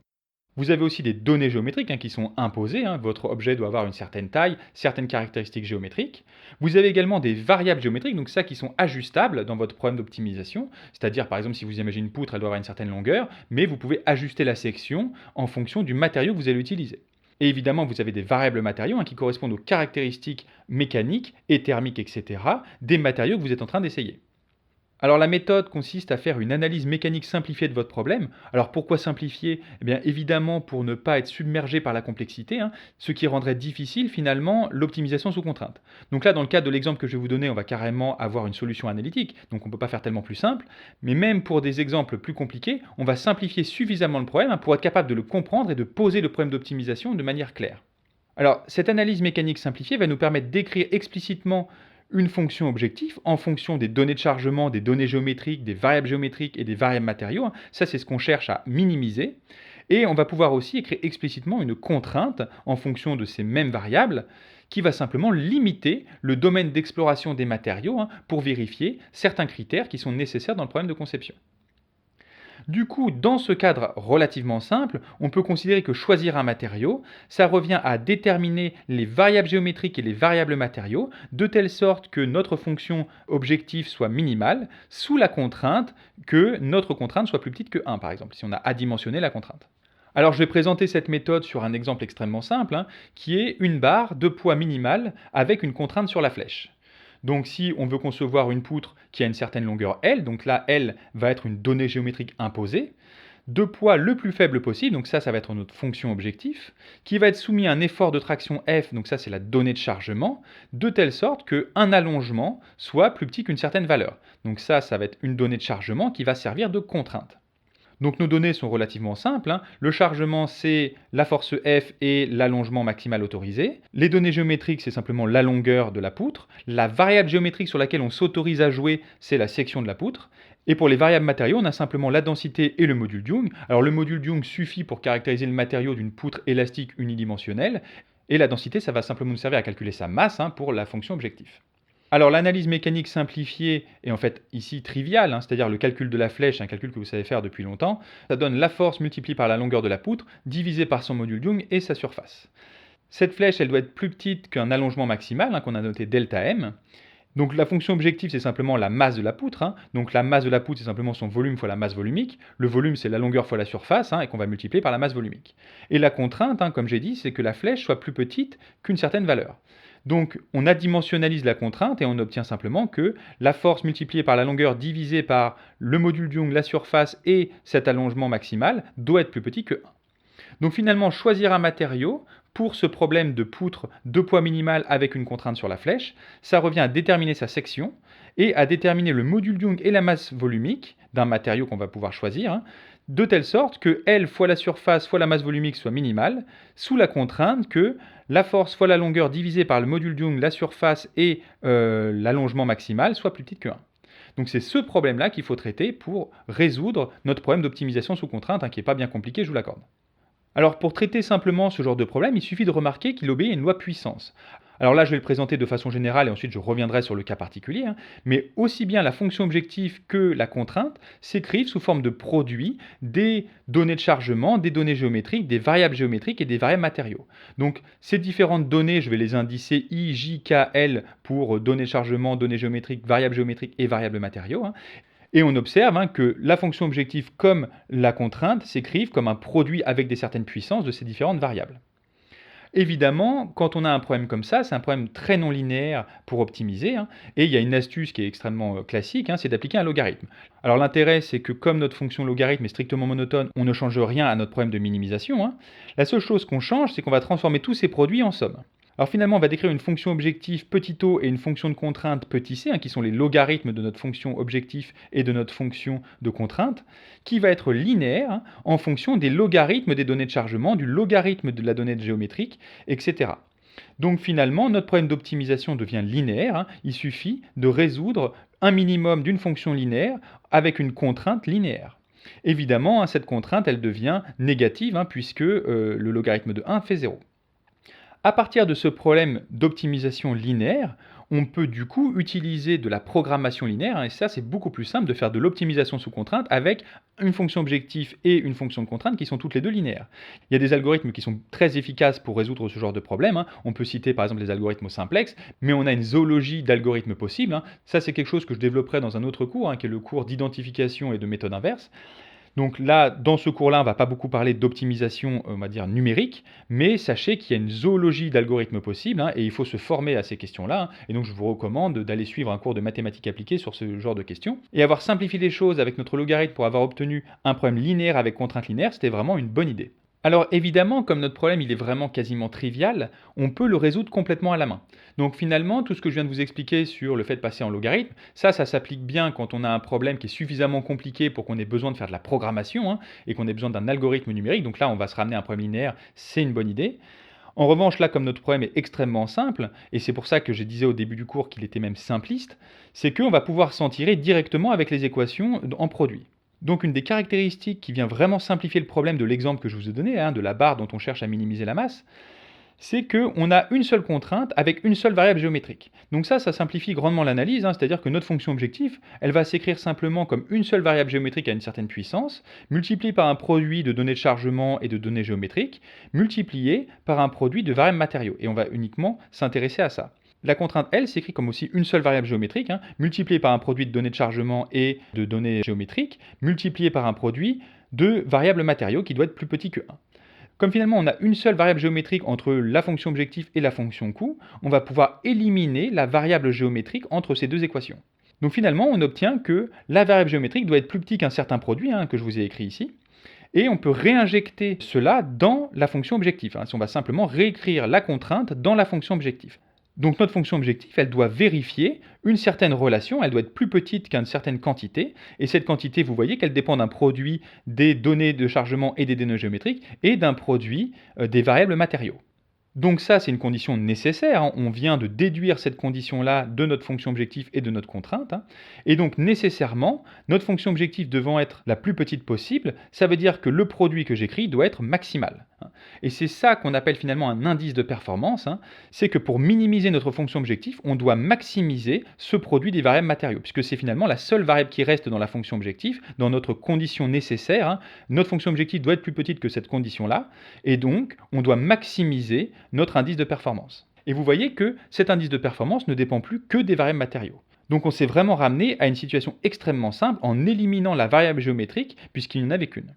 Speaker 1: Vous avez aussi des données géométriques qui sont imposées. Votre objet doit avoir une certaine taille, certaines caractéristiques géométriques. Vous avez également des variables géométriques, donc ça qui sont ajustables dans votre problème d'optimisation. C'est-à-dire, par exemple, si vous imaginez une poutre, elle doit avoir une certaine longueur, mais vous pouvez ajuster la section en fonction du matériau que vous allez utiliser. Et évidemment, vous avez des variables matériaux qui correspondent aux caractéristiques mécaniques et thermiques, etc., des matériaux que vous êtes en train d'essayer. Alors la méthode consiste à faire une analyse mécanique simplifiée de votre problème. Alors pourquoi simplifier? Eh bien évidemment pour ne pas être submergé par la complexité, ce qui rendrait difficile finalement l'optimisation sous contrainte. Donc là dans le cadre de l'exemple que je vais vous donner, on va carrément avoir une solution analytique, donc on ne peut pas faire tellement plus simple, mais même pour des exemples plus compliqués, on va simplifier suffisamment le problème pour être capable de le comprendre et de poser le problème d'optimisation de manière claire. Alors cette analyse mécanique simplifiée va nous permettre d'écrire explicitement une fonction objectif en fonction des données de chargement, des données géométriques, des variables géométriques et des variables matériaux. Ça, c'est ce qu'on cherche à minimiser. Et on va pouvoir aussi écrire explicitement une contrainte en fonction de ces mêmes variables qui va simplement limiter le domaine d'exploration des matériaux pour vérifier certains critères qui sont nécessaires dans le problème de conception. Du coup, dans ce cadre relativement simple, on peut considérer que choisir un matériau, ça revient à déterminer les variables géométriques et les variables matériaux, de telle sorte que notre fonction objectif soit minimale, sous la contrainte que notre contrainte soit plus petite que 1, par exemple, si on a adimensionné la contrainte. Alors je vais présenter cette méthode sur un exemple extrêmement simple, qui est une barre de poids minimal avec une contrainte sur la flèche. Donc si on veut concevoir une poutre qui a une certaine longueur L, donc là L va être une donnée géométrique imposée, de poids le plus faible possible, donc ça va être notre fonction objectif, qui va être soumis à un effort de traction F, donc ça c'est la donnée de chargement, de telle sorte qu'un allongement soit plus petit qu'une certaine valeur. Donc ça va être une donnée de chargement qui va servir de contrainte. Donc nos données sont relativement simples. Le chargement, c'est la force F et l'allongement maximal autorisé. Les données géométriques, c'est simplement la longueur de la poutre. La variable géométrique sur laquelle on s'autorise à jouer, c'est la section de la poutre. Et pour les variables matériaux, on a simplement la densité et le module Young. Alors le module Young suffit pour caractériser le matériau d'une poutre élastique unidimensionnelle. Et la densité, ça va simplement nous servir à calculer sa masse pour la fonction objectif. Alors l'analyse mécanique simplifiée est en fait ici triviale, c'est-à-dire le calcul de la flèche, un calcul que vous savez faire depuis longtemps. Ça donne la force multipliée par la longueur de la poutre, divisée par son module Young et sa surface. Cette flèche, elle doit être plus petite qu'un allongement maximal, qu'on a noté ΔM. Donc la fonction objective, c'est simplement la masse de la poutre. Donc la masse de la poutre, c'est simplement son volume fois la masse volumique. Le volume, c'est la longueur fois la surface, et qu'on va multiplier par la masse volumique. Et la contrainte, comme j'ai dit, c'est que la flèche soit plus petite qu'une certaine valeur. Donc on adimensionnalise la contrainte et on obtient simplement que la force multipliée par la longueur divisée par le module Young, la surface et cet allongement maximal doit être plus petit que 1. Donc finalement, choisir un matériau pour ce problème de poutre de poids minimal avec une contrainte sur la flèche, ça revient à déterminer sa section et à déterminer le module Young et la masse volumique d'un matériau qu'on va pouvoir choisir, de telle sorte que L fois la surface fois la masse volumique soit minimale, sous la contrainte que la force fois la longueur divisée par le module Young, la surface et l'allongement maximal soit plus petite que 1. Donc c'est ce problème-là qu'il faut traiter pour résoudre notre problème d'optimisation sous contrainte, qui n'est pas bien compliqué, je vous l'accorde. Alors pour traiter simplement ce genre de problème, il suffit de remarquer qu'il obéit à une loi puissance. Alors là, je vais le présenter de façon générale et ensuite je reviendrai sur le cas particulier, mais aussi bien la fonction objective que la contrainte s'écrivent sous forme de produits des données de chargement, des données géométriques, des variables géométriques et des variables matériaux. Donc ces différentes données, je vais les indicer I, J, K, L pour données de chargement, données géométriques, variables géométriques et variables matériaux. Et on observe que la fonction objective comme la contrainte s'écrivent comme un produit avec des certaines puissances de ces différentes variables. Évidemment, quand on a un problème comme ça, c'est un problème très non linéaire pour optimiser, et il y a une astuce qui est extrêmement classique, c'est d'appliquer un logarithme. Alors l'intérêt, c'est que comme notre fonction logarithme est strictement monotone, on ne change rien à notre problème de minimisation. La seule chose qu'on change, c'est qu'on va transformer tous ces produits en somme. Alors finalement, on va décrire une fonction objectif petit o et une fonction de contrainte petit c, qui sont les logarithmes de notre fonction objectif et de notre fonction de contrainte, qui va être linéaire en fonction des logarithmes des données de chargement, du logarithme de la donnée géométrique, etc. Donc finalement, notre problème d'optimisation devient linéaire. Il suffit de résoudre un minimum d'une fonction linéaire avec une contrainte linéaire. Évidemment, cette contrainte, elle devient négative, puisque le logarithme de 1 fait 0. À partir de ce problème d'optimisation linéaire, on peut du coup utiliser de la programmation linéaire, et ça c'est beaucoup plus simple de faire de l'optimisation sous contrainte avec une fonction objectif et une fonction de contrainte qui sont toutes les deux linéaires. Il y a des algorithmes qui sont très efficaces pour résoudre ce genre de problème, hein. On peut citer par exemple les algorithmes simplex, mais on a une zoologie d'algorithmes possibles, hein. Ça c'est quelque chose que je développerai dans un autre cours, hein, qui est le cours d'identification et de méthode inverse. Donc là, dans ce cours-là, on ne va pas beaucoup parler d'optimisation, on va dire numérique, mais sachez qu'il y a une zoologie d'algorithmes possibles, hein, et il faut se former à ces questions-là, hein. Et donc je vous recommande d'aller suivre un cours de mathématiques appliquées sur ce genre de questions. Et avoir simplifié les choses avec notre logarithme pour avoir obtenu un problème linéaire avec contrainte linéaire, c'était vraiment une bonne idée. Alors évidemment, comme notre problème il est vraiment quasiment trivial, on peut le résoudre complètement à la main. Donc finalement, tout ce que je viens de vous expliquer sur le fait de passer en logarithme, ça s'applique bien quand on a un problème qui est suffisamment compliqué pour qu'on ait besoin de faire de la programmation, hein, et qu'on ait besoin d'un algorithme numérique. Donc là, on va se ramener à un problème linéaire, c'est une bonne idée. En revanche, là, comme notre problème est extrêmement simple, et c'est pour ça que je disais au début du cours qu'il était même simpliste, c'est qu'on va pouvoir s'en tirer directement avec les équations en produit. Donc une des caractéristiques qui vient vraiment simplifier le problème de l'exemple que je vous ai donné, hein, de la barre dont on cherche à minimiser la masse, c'est qu'on a une seule contrainte avec une seule variable géométrique. Donc ça simplifie grandement l'analyse, hein, c'est-à-dire que notre fonction objectif, elle va s'écrire simplement comme une seule variable géométrique à une certaine puissance, multipliée par un produit de données de chargement et de données géométriques, multiplié par un produit de variables matériaux. Et on va uniquement s'intéresser à ça. La contrainte L s'écrit comme aussi une seule variable géométrique, hein, multipliée par un produit de données de chargement et de données géométriques, multiplié par un produit de variables matériaux qui doit être plus petit que 1. Comme finalement on a une seule variable géométrique entre la fonction objectif et la fonction coût, on va pouvoir éliminer la variable géométrique entre ces deux équations. Donc finalement on obtient que la variable géométrique doit être plus petite qu'un certain produit, hein, que je vous ai écrit ici, et on peut réinjecter cela dans la fonction objectif, hein, si on va simplement réécrire la contrainte dans la fonction objectif. Donc notre fonction objectif, elle doit vérifier une certaine relation, elle doit être plus petite qu'une certaine quantité, et cette quantité, vous voyez qu'elle dépend d'un produit des données de chargement et des données géométriques, et d'un produit des variables matériaux. Donc ça, c'est une condition nécessaire, hein. On vient de déduire cette condition-là de notre fonction objectif et de notre contrainte, hein. Et donc nécessairement, notre fonction objectif devant être la plus petite possible, ça veut dire que le produit que j'écris doit être maximal, hein. Et c'est ça qu'on appelle finalement un indice de performance, hein. C'est que pour minimiser notre fonction objectif, on doit maximiser ce produit des variables matériaux, puisque c'est finalement la seule variable qui reste dans la fonction objectif, dans notre condition nécessaire, hein. Notre fonction objectif doit être plus petite que cette condition-là, et donc on doit maximiser notre indice de performance. Et vous voyez que cet indice de performance ne dépend plus que des variables matériaux. Donc on s'est vraiment ramené à une situation extrêmement simple en éliminant la variable géométrique puisqu'il n'y en avait qu'une.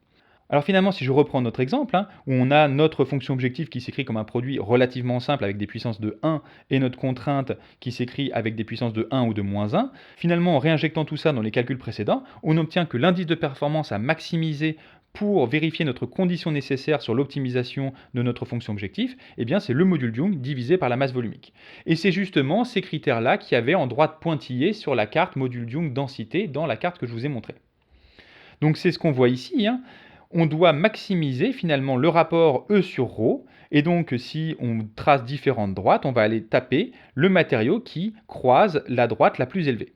Speaker 1: Alors finalement, si je reprends notre exemple, hein, où on a notre fonction objectif qui s'écrit comme un produit relativement simple avec des puissances de 1 et notre contrainte qui s'écrit avec des puissances de 1 ou de moins 1, finalement en réinjectant tout ça dans les calculs précédents, on obtient que l'indice de performance à maximiser pour vérifier notre condition nécessaire sur l'optimisation de notre fonction objectif, eh bien c'est le module Young divisé par la masse volumique. Et c'est justement ces critères-là qu'il y avait en droite pointillée sur la carte module Young densité dans la carte que je vous ai montrée. Donc c'est ce qu'on voit ici, hein. On doit maximiser finalement le rapport E sur ρ, et donc si on trace différentes droites, on va aller taper le matériau qui croise la droite la plus élevée.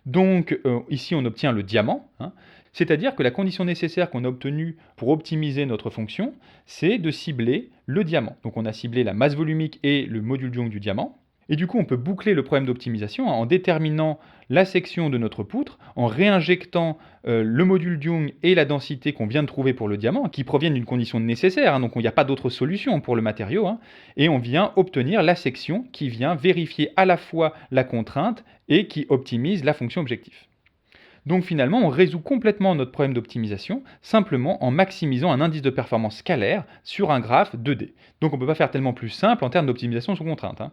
Speaker 1: Donc ici on obtient le diamant, hein. C'est-à-dire que la condition nécessaire qu'on a obtenue pour optimiser notre fonction, c'est de cibler le diamant. Donc on a ciblé la masse volumique et le module Young du diamant. Et du coup, on peut boucler le problème d'optimisation en déterminant la section de notre poutre, en réinjectant le module Young et la densité qu'on vient de trouver pour le diamant, qui proviennent d'une condition nécessaire, hein, donc il n'y a pas d'autre solution pour le matériau, hein, et on vient obtenir la section qui vient vérifier à la fois la contrainte et qui optimise la fonction objectif. Donc finalement, on résout complètement notre problème d'optimisation simplement en maximisant un indice de performance scalaire sur un graphe 2D. Donc on ne peut pas faire tellement plus simple en termes d'optimisation sous contrainte, hein.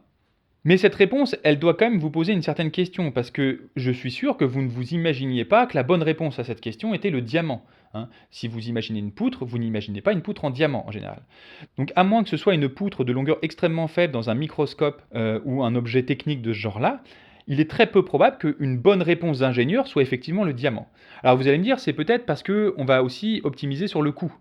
Speaker 1: Mais cette réponse, elle doit quand même vous poser une certaine question, parce que je suis sûr que vous ne vous imaginiez pas que la bonne réponse à cette question était le diamant, hein. Si vous imaginez une poutre, vous n'imaginez pas une poutre en diamant en général. Donc à moins que ce soit une poutre de longueur extrêmement faible dans un microscope ou un objet technique de ce genre-là, il est très peu probable qu'une bonne réponse d'ingénieur soit effectivement le diamant. Alors vous allez me dire, c'est peut-être parce qu'on va aussi optimiser sur le coût.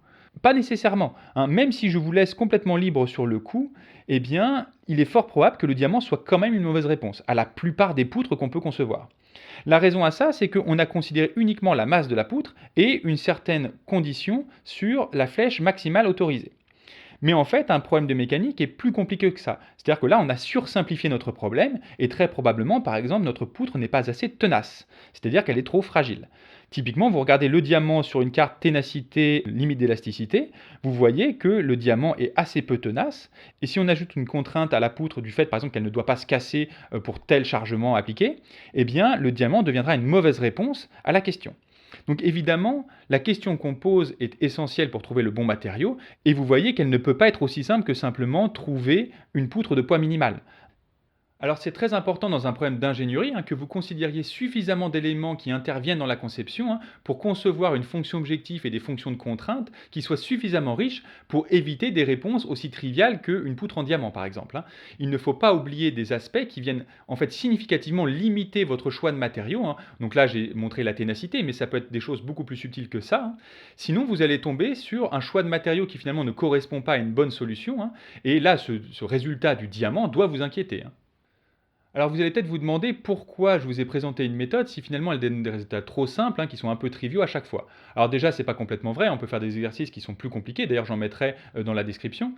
Speaker 1: Pas nécessairement, hein. Même si je vous laisse complètement libre sur le coût, eh bien, il est fort probable que le diamant soit quand même une mauvaise réponse à la plupart des poutres qu'on peut concevoir. La raison à ça, c'est qu'on a considéré uniquement la masse de la poutre et une certaine condition sur la flèche maximale autorisée. Mais en fait, un problème de mécanique est plus compliqué que ça. C'est-à-dire que là, on a sursimplifié notre problème et très probablement, par exemple, notre poutre n'est pas assez tenace. C'est-à-dire qu'elle est trop fragile. Typiquement, vous regardez le diamant sur une carte ténacité, limite d'élasticité, vous voyez que le diamant est assez peu tenace. Et si on ajoute une contrainte à la poutre du fait, par exemple, qu'elle ne doit pas se casser pour tel chargement appliqué, eh bien, le diamant deviendra une mauvaise réponse à la question. Donc évidemment, la question qu'on pose est essentielle pour trouver le bon matériau, et vous voyez qu'elle ne peut pas être aussi simple que simplement trouver une poutre de poids minimal. Alors c'est très important dans un problème d'ingénierie que vous considériez suffisamment d'éléments qui interviennent dans la conception pour concevoir une fonction objectif et des fonctions de contrainte qui soient suffisamment riches pour éviter des réponses aussi triviales qu'une poutre en diamant par exemple. Il ne faut pas oublier des aspects qui viennent en fait significativement limiter votre choix de matériaux. Donc là j'ai montré la ténacité, mais ça peut être des choses beaucoup plus subtiles que ça. Sinon vous allez tomber sur un choix de matériaux qui finalement ne correspond pas à une bonne solution. Et là ce résultat du diamant doit vous inquiéter. Alors vous allez peut-être vous demander pourquoi je vous ai présenté une méthode si finalement elle donne des résultats trop simples, qui sont un peu triviaux à chaque fois. Alors déjà, c'est pas complètement vrai, on peut faire des exercices qui sont plus compliqués, d'ailleurs j'en mettrai dans la description.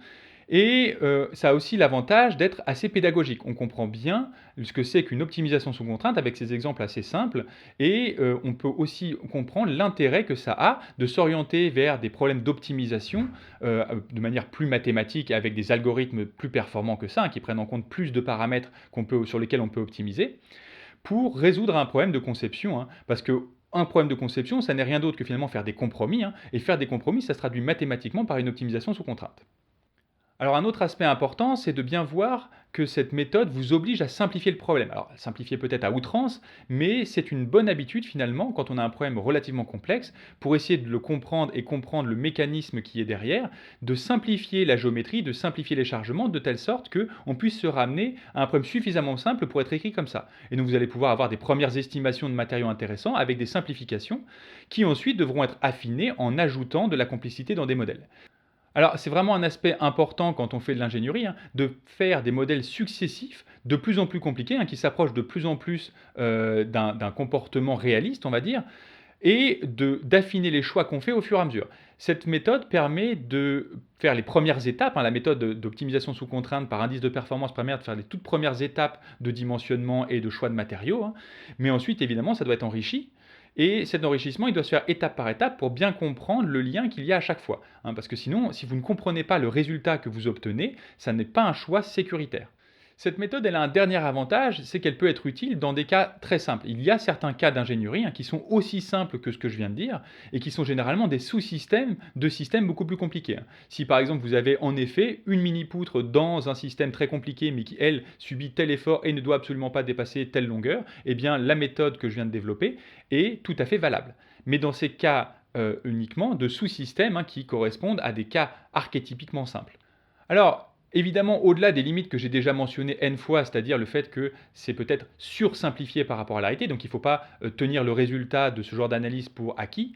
Speaker 1: Et ça a aussi l'avantage d'être assez pédagogique. On comprend bien ce que c'est qu'une optimisation sous contrainte avec ces exemples assez simples et on peut aussi comprendre l'intérêt que ça a de s'orienter vers des problèmes d'optimisation de manière plus mathématique avec des algorithmes plus performants que ça, qui prennent en compte plus de paramètres sur lesquels on peut optimiser pour résoudre un problème de conception. Parce que un problème de conception, ça n'est rien d'autre que finalement faire des compromis, et faire des compromis, ça se traduit mathématiquement par une optimisation sous contrainte. Alors un autre aspect important, c'est de bien voir que cette méthode vous oblige à simplifier le problème. Alors simplifier peut-être à outrance, mais c'est une bonne habitude finalement quand on a un problème relativement complexe pour essayer de le comprendre et comprendre le mécanisme qui est derrière, de simplifier la géométrie, de simplifier les chargements de telle sorte qu'on puisse se ramener à un problème suffisamment simple pour être écrit comme ça. Et donc vous allez pouvoir avoir des premières estimations de matériaux intéressants avec des simplifications qui ensuite devront être affinées en ajoutant de la complicité dans des modèles. Alors, c'est vraiment un aspect important quand on fait de l'ingénierie, de faire des modèles successifs, de plus en plus compliqués, qui s'approchent de plus en plus d'un comportement réaliste, on va dire, et d'affiner les choix qu'on fait au fur et à mesure. Cette méthode permet de faire les premières étapes, la méthode d'optimisation sous contrainte par indice de performance permet de faire les toutes premières étapes de dimensionnement et de choix de matériaux, mais ensuite, évidemment, ça doit être enrichi. Et cet enrichissement, il doit se faire étape par étape pour bien comprendre le lien qu'il y a à chaque fois. Parce que sinon, si vous ne comprenez pas le résultat que vous obtenez, ça n'est pas un choix sécuritaire. Cette méthode, elle a un dernier avantage, c'est qu'elle peut être utile dans des cas très simples. Il y a certains cas d'ingénierie qui sont aussi simples que ce que je viens de dire et qui sont généralement des sous-systèmes de systèmes beaucoup plus compliqués. Si par exemple vous avez en effet une mini-poutre dans un système très compliqué mais qui, elle, subit tel effort et ne doit absolument pas dépasser telle longueur, eh bien la méthode que je viens de développer est tout à fait valable. Mais dans ces cas uniquement de sous-systèmes qui correspondent à des cas archétypiquement simples. Alors, évidemment, au-delà des limites que j'ai déjà mentionnées N fois, c'est-à-dire le fait que c'est peut-être sursimplifié par rapport à la réalité, donc il ne faut pas tenir le résultat de ce genre d'analyse pour acquis.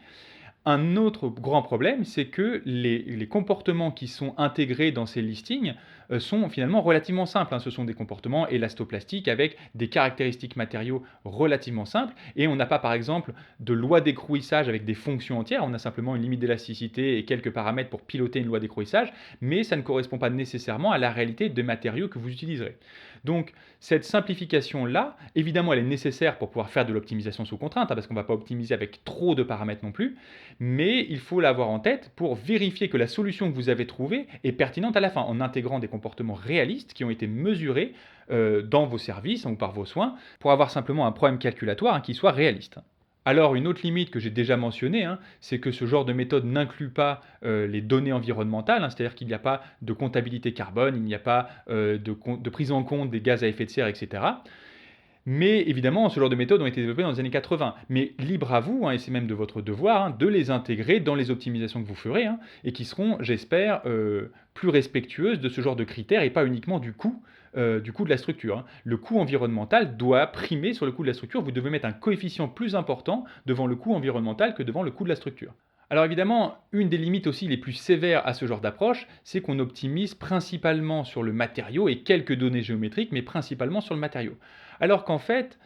Speaker 1: Un autre grand problème, c'est que les comportements qui sont intégrés dans ces listings sont finalement relativement simples. Ce sont des comportements élastoplastiques avec des caractéristiques matériaux relativement simples. Et on n'a pas, par exemple, de loi d'écrouissage avec des fonctions entières. On a simplement une limite d'élasticité et quelques paramètres pour piloter une loi d'écrouissage, mais ça ne correspond pas nécessairement à la réalité des matériaux que vous utiliserez. Donc, cette simplification-là, évidemment, elle est nécessaire pour pouvoir faire de l'optimisation sous contrainte, parce qu'on ne va pas optimiser avec trop de paramètres non plus, mais il faut l'avoir en tête pour vérifier que la solution que vous avez trouvée est pertinente à la fin, en intégrant des comportements réalistes qui ont été mesurés dans vos services ou par vos soins, pour avoir simplement un problème calculatoire qui soit réaliste. Alors, une autre limite que j'ai déjà mentionnée, c'est que ce genre de méthode n'inclut pas les données environnementales, c'est-à-dire qu'il n'y a pas de comptabilité carbone, il n'y a pas de prise en compte des gaz à effet de serre, etc. Mais évidemment, ce genre de méthodes ont été développées dans les années 80. Mais libre à vous, et c'est même de votre devoir, de les intégrer dans les optimisations que vous ferez, et qui seront, j'espère, plus respectueuses de ce genre de critères et pas uniquement du coût de la structure. Le coût environnemental doit primer sur le coût de la structure. Vous devez mettre un coefficient plus important devant le coût environnemental que devant le coût de la structure. Alors évidemment, une des limites aussi les plus sévères à ce genre d'approche, c'est qu'on optimise principalement sur le matériau et quelques données géométriques, mais principalement sur le matériau. Alors qu'en fait,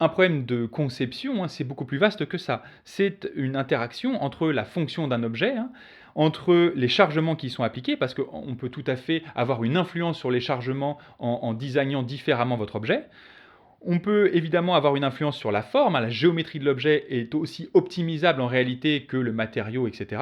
Speaker 1: Un problème de conception, c'est beaucoup plus vaste que ça. C'est une interaction entre la fonction d'un objet, entre les chargements qui y sont appliqués, parce qu'on peut tout à fait avoir une influence sur les chargements en designant différemment votre objet. On peut évidemment avoir une influence sur la forme, la géométrie de l'objet est aussi optimisable en réalité que le matériau, etc.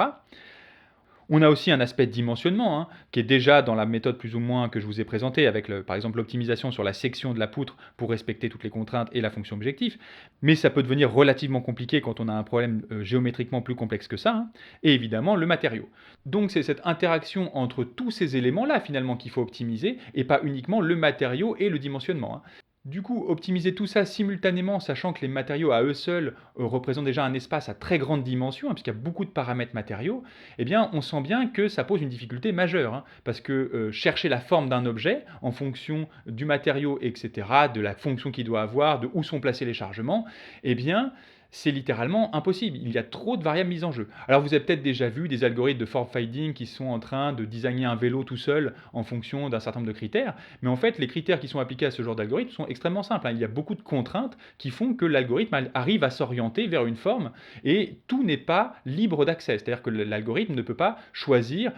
Speaker 1: On a aussi un aspect de dimensionnement, qui est déjà dans la méthode plus ou moins que je vous ai présentée, avec par exemple l'optimisation sur la section de la poutre pour respecter toutes les contraintes et la fonction objectif. Mais ça peut devenir relativement compliqué quand on a un problème géométriquement plus complexe que ça, et évidemment le matériau. Donc c'est cette interaction entre tous ces éléments-là finalement qu'il faut optimiser, et pas uniquement le matériau et le dimensionnement. Du coup, optimiser tout ça simultanément, sachant que les matériaux à eux seuls représentent déjà un espace à très grande dimension, puisqu'il y a beaucoup de paramètres matériaux, eh bien, on sent bien que ça pose une difficulté majeure, parce que chercher la forme d'un objet en fonction du matériau, etc., de la fonction qu'il doit avoir, de où sont placés les chargements, eh bien, c'est littéralement impossible. Il y a trop de variables mises en jeu. Alors vous avez peut-être déjà vu des algorithmes de form finding qui sont en train de designer un vélo tout seul en fonction d'un certain nombre de critères, mais en fait les critères qui sont appliqués à ce genre d'algorithme sont extrêmement simples. Il y a beaucoup de contraintes qui font que l'algorithme arrive à s'orienter vers une forme et tout n'est pas libre d'accès. C'est-à-dire que l'algorithme ne peut pas choisir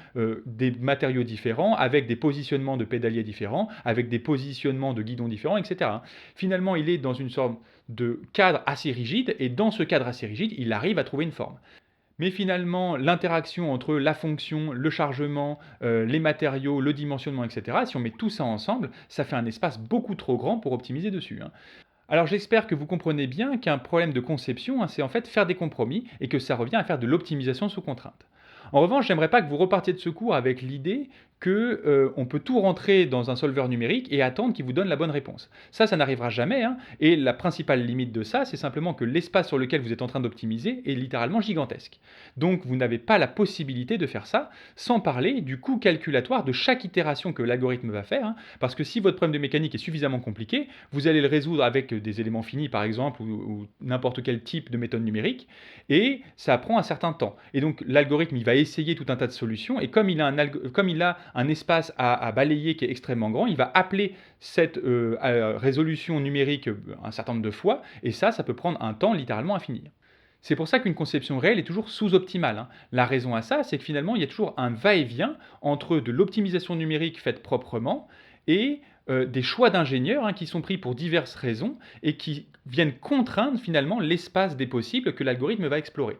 Speaker 1: des matériaux différents avec des positionnements de pédaliers différents, avec des positionnements de guidons différents, etc. Finalement, il est dans une sorte de cadre assez rigide, et dans ce cadre assez rigide, il arrive à trouver une forme. Mais finalement, l'interaction entre la fonction, le chargement, les matériaux, le dimensionnement, etc., si on met tout ça ensemble, ça fait un espace beaucoup trop grand pour optimiser dessus. Alors j'espère que vous comprenez bien qu'un problème de conception, c'est en fait faire des compromis, et que ça revient à faire de l'optimisation sous contrainte. En revanche, j'aimerais pas que vous repartiez de ce cours avec l'idée que on peut tout rentrer dans un solveur numérique et attendre qu'il vous donne la bonne réponse. Ça n'arrivera jamais, et la principale limite de ça, c'est simplement que l'espace sur lequel vous êtes en train d'optimiser est littéralement gigantesque. Donc vous n'avez pas la possibilité de faire ça, sans parler du coût calculatoire de chaque itération que l'algorithme va faire, parce que si votre problème de mécanique est suffisamment compliqué, vous allez le résoudre avec des éléments finis par exemple, ou n'importe quel type de méthode numérique, et ça prend un certain temps. Et donc l'algorithme, il va essayer tout un tas de solutions, et comme il a un espace à balayer qui est extrêmement grand, il va appeler cette résolution numérique un certain nombre de fois, et ça peut prendre un temps littéralement infini. C'est pour ça qu'une conception réelle est toujours sous-optimale. La raison à ça, c'est que finalement, il y a toujours un va-et-vient entre de l'optimisation numérique faite proprement et des choix d'ingénieurs qui sont pris pour diverses raisons et qui viennent contraindre finalement l'espace des possibles que l'algorithme va explorer.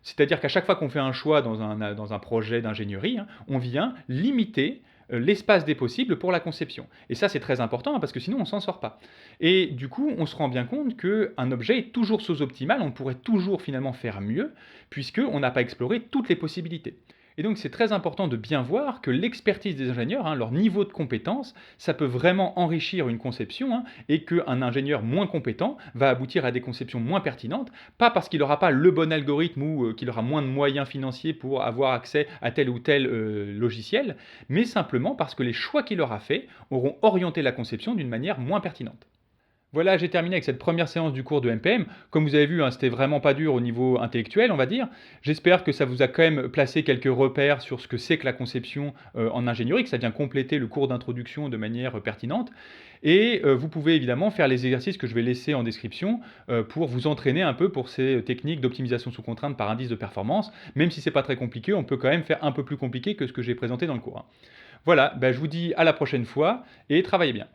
Speaker 1: C'est-à-dire qu'à chaque fois qu'on fait un choix dans un projet d'ingénierie, on vient limiter l'espace des possibles pour la conception. Et ça, c'est très important parce que sinon, on ne s'en sort pas. Et du coup, on se rend bien compte qu'un objet est toujours sous-optimal, on pourrait toujours finalement faire mieux, puisqu'on n'a pas exploré toutes les possibilités. Et donc c'est très important de bien voir que l'expertise des ingénieurs, leur niveau de compétence, ça peut vraiment enrichir une conception, et qu'un ingénieur moins compétent va aboutir à des conceptions moins pertinentes, pas parce qu'il n'aura pas le bon algorithme ou qu'il aura moins de moyens financiers pour avoir accès à tel ou tel logiciel, mais simplement parce que les choix qu'il aura faits auront orienté la conception d'une manière moins pertinente. Voilà, j'ai terminé avec cette première séance du cours de MPM. Comme vous avez vu, c'était vraiment pas dur au niveau intellectuel, on va dire. J'espère que ça vous a quand même placé quelques repères sur ce que c'est que la conception en ingénierie, que ça vient compléter le cours d'introduction de manière pertinente. Et vous pouvez évidemment faire les exercices que je vais laisser en description pour vous entraîner un peu pour ces techniques d'optimisation sous contrainte par indice de performance. Même si c'est pas très compliqué, on peut quand même faire un peu plus compliqué que ce que j'ai présenté dans le cours. Voilà, je vous dis à la prochaine fois et travaillez bien.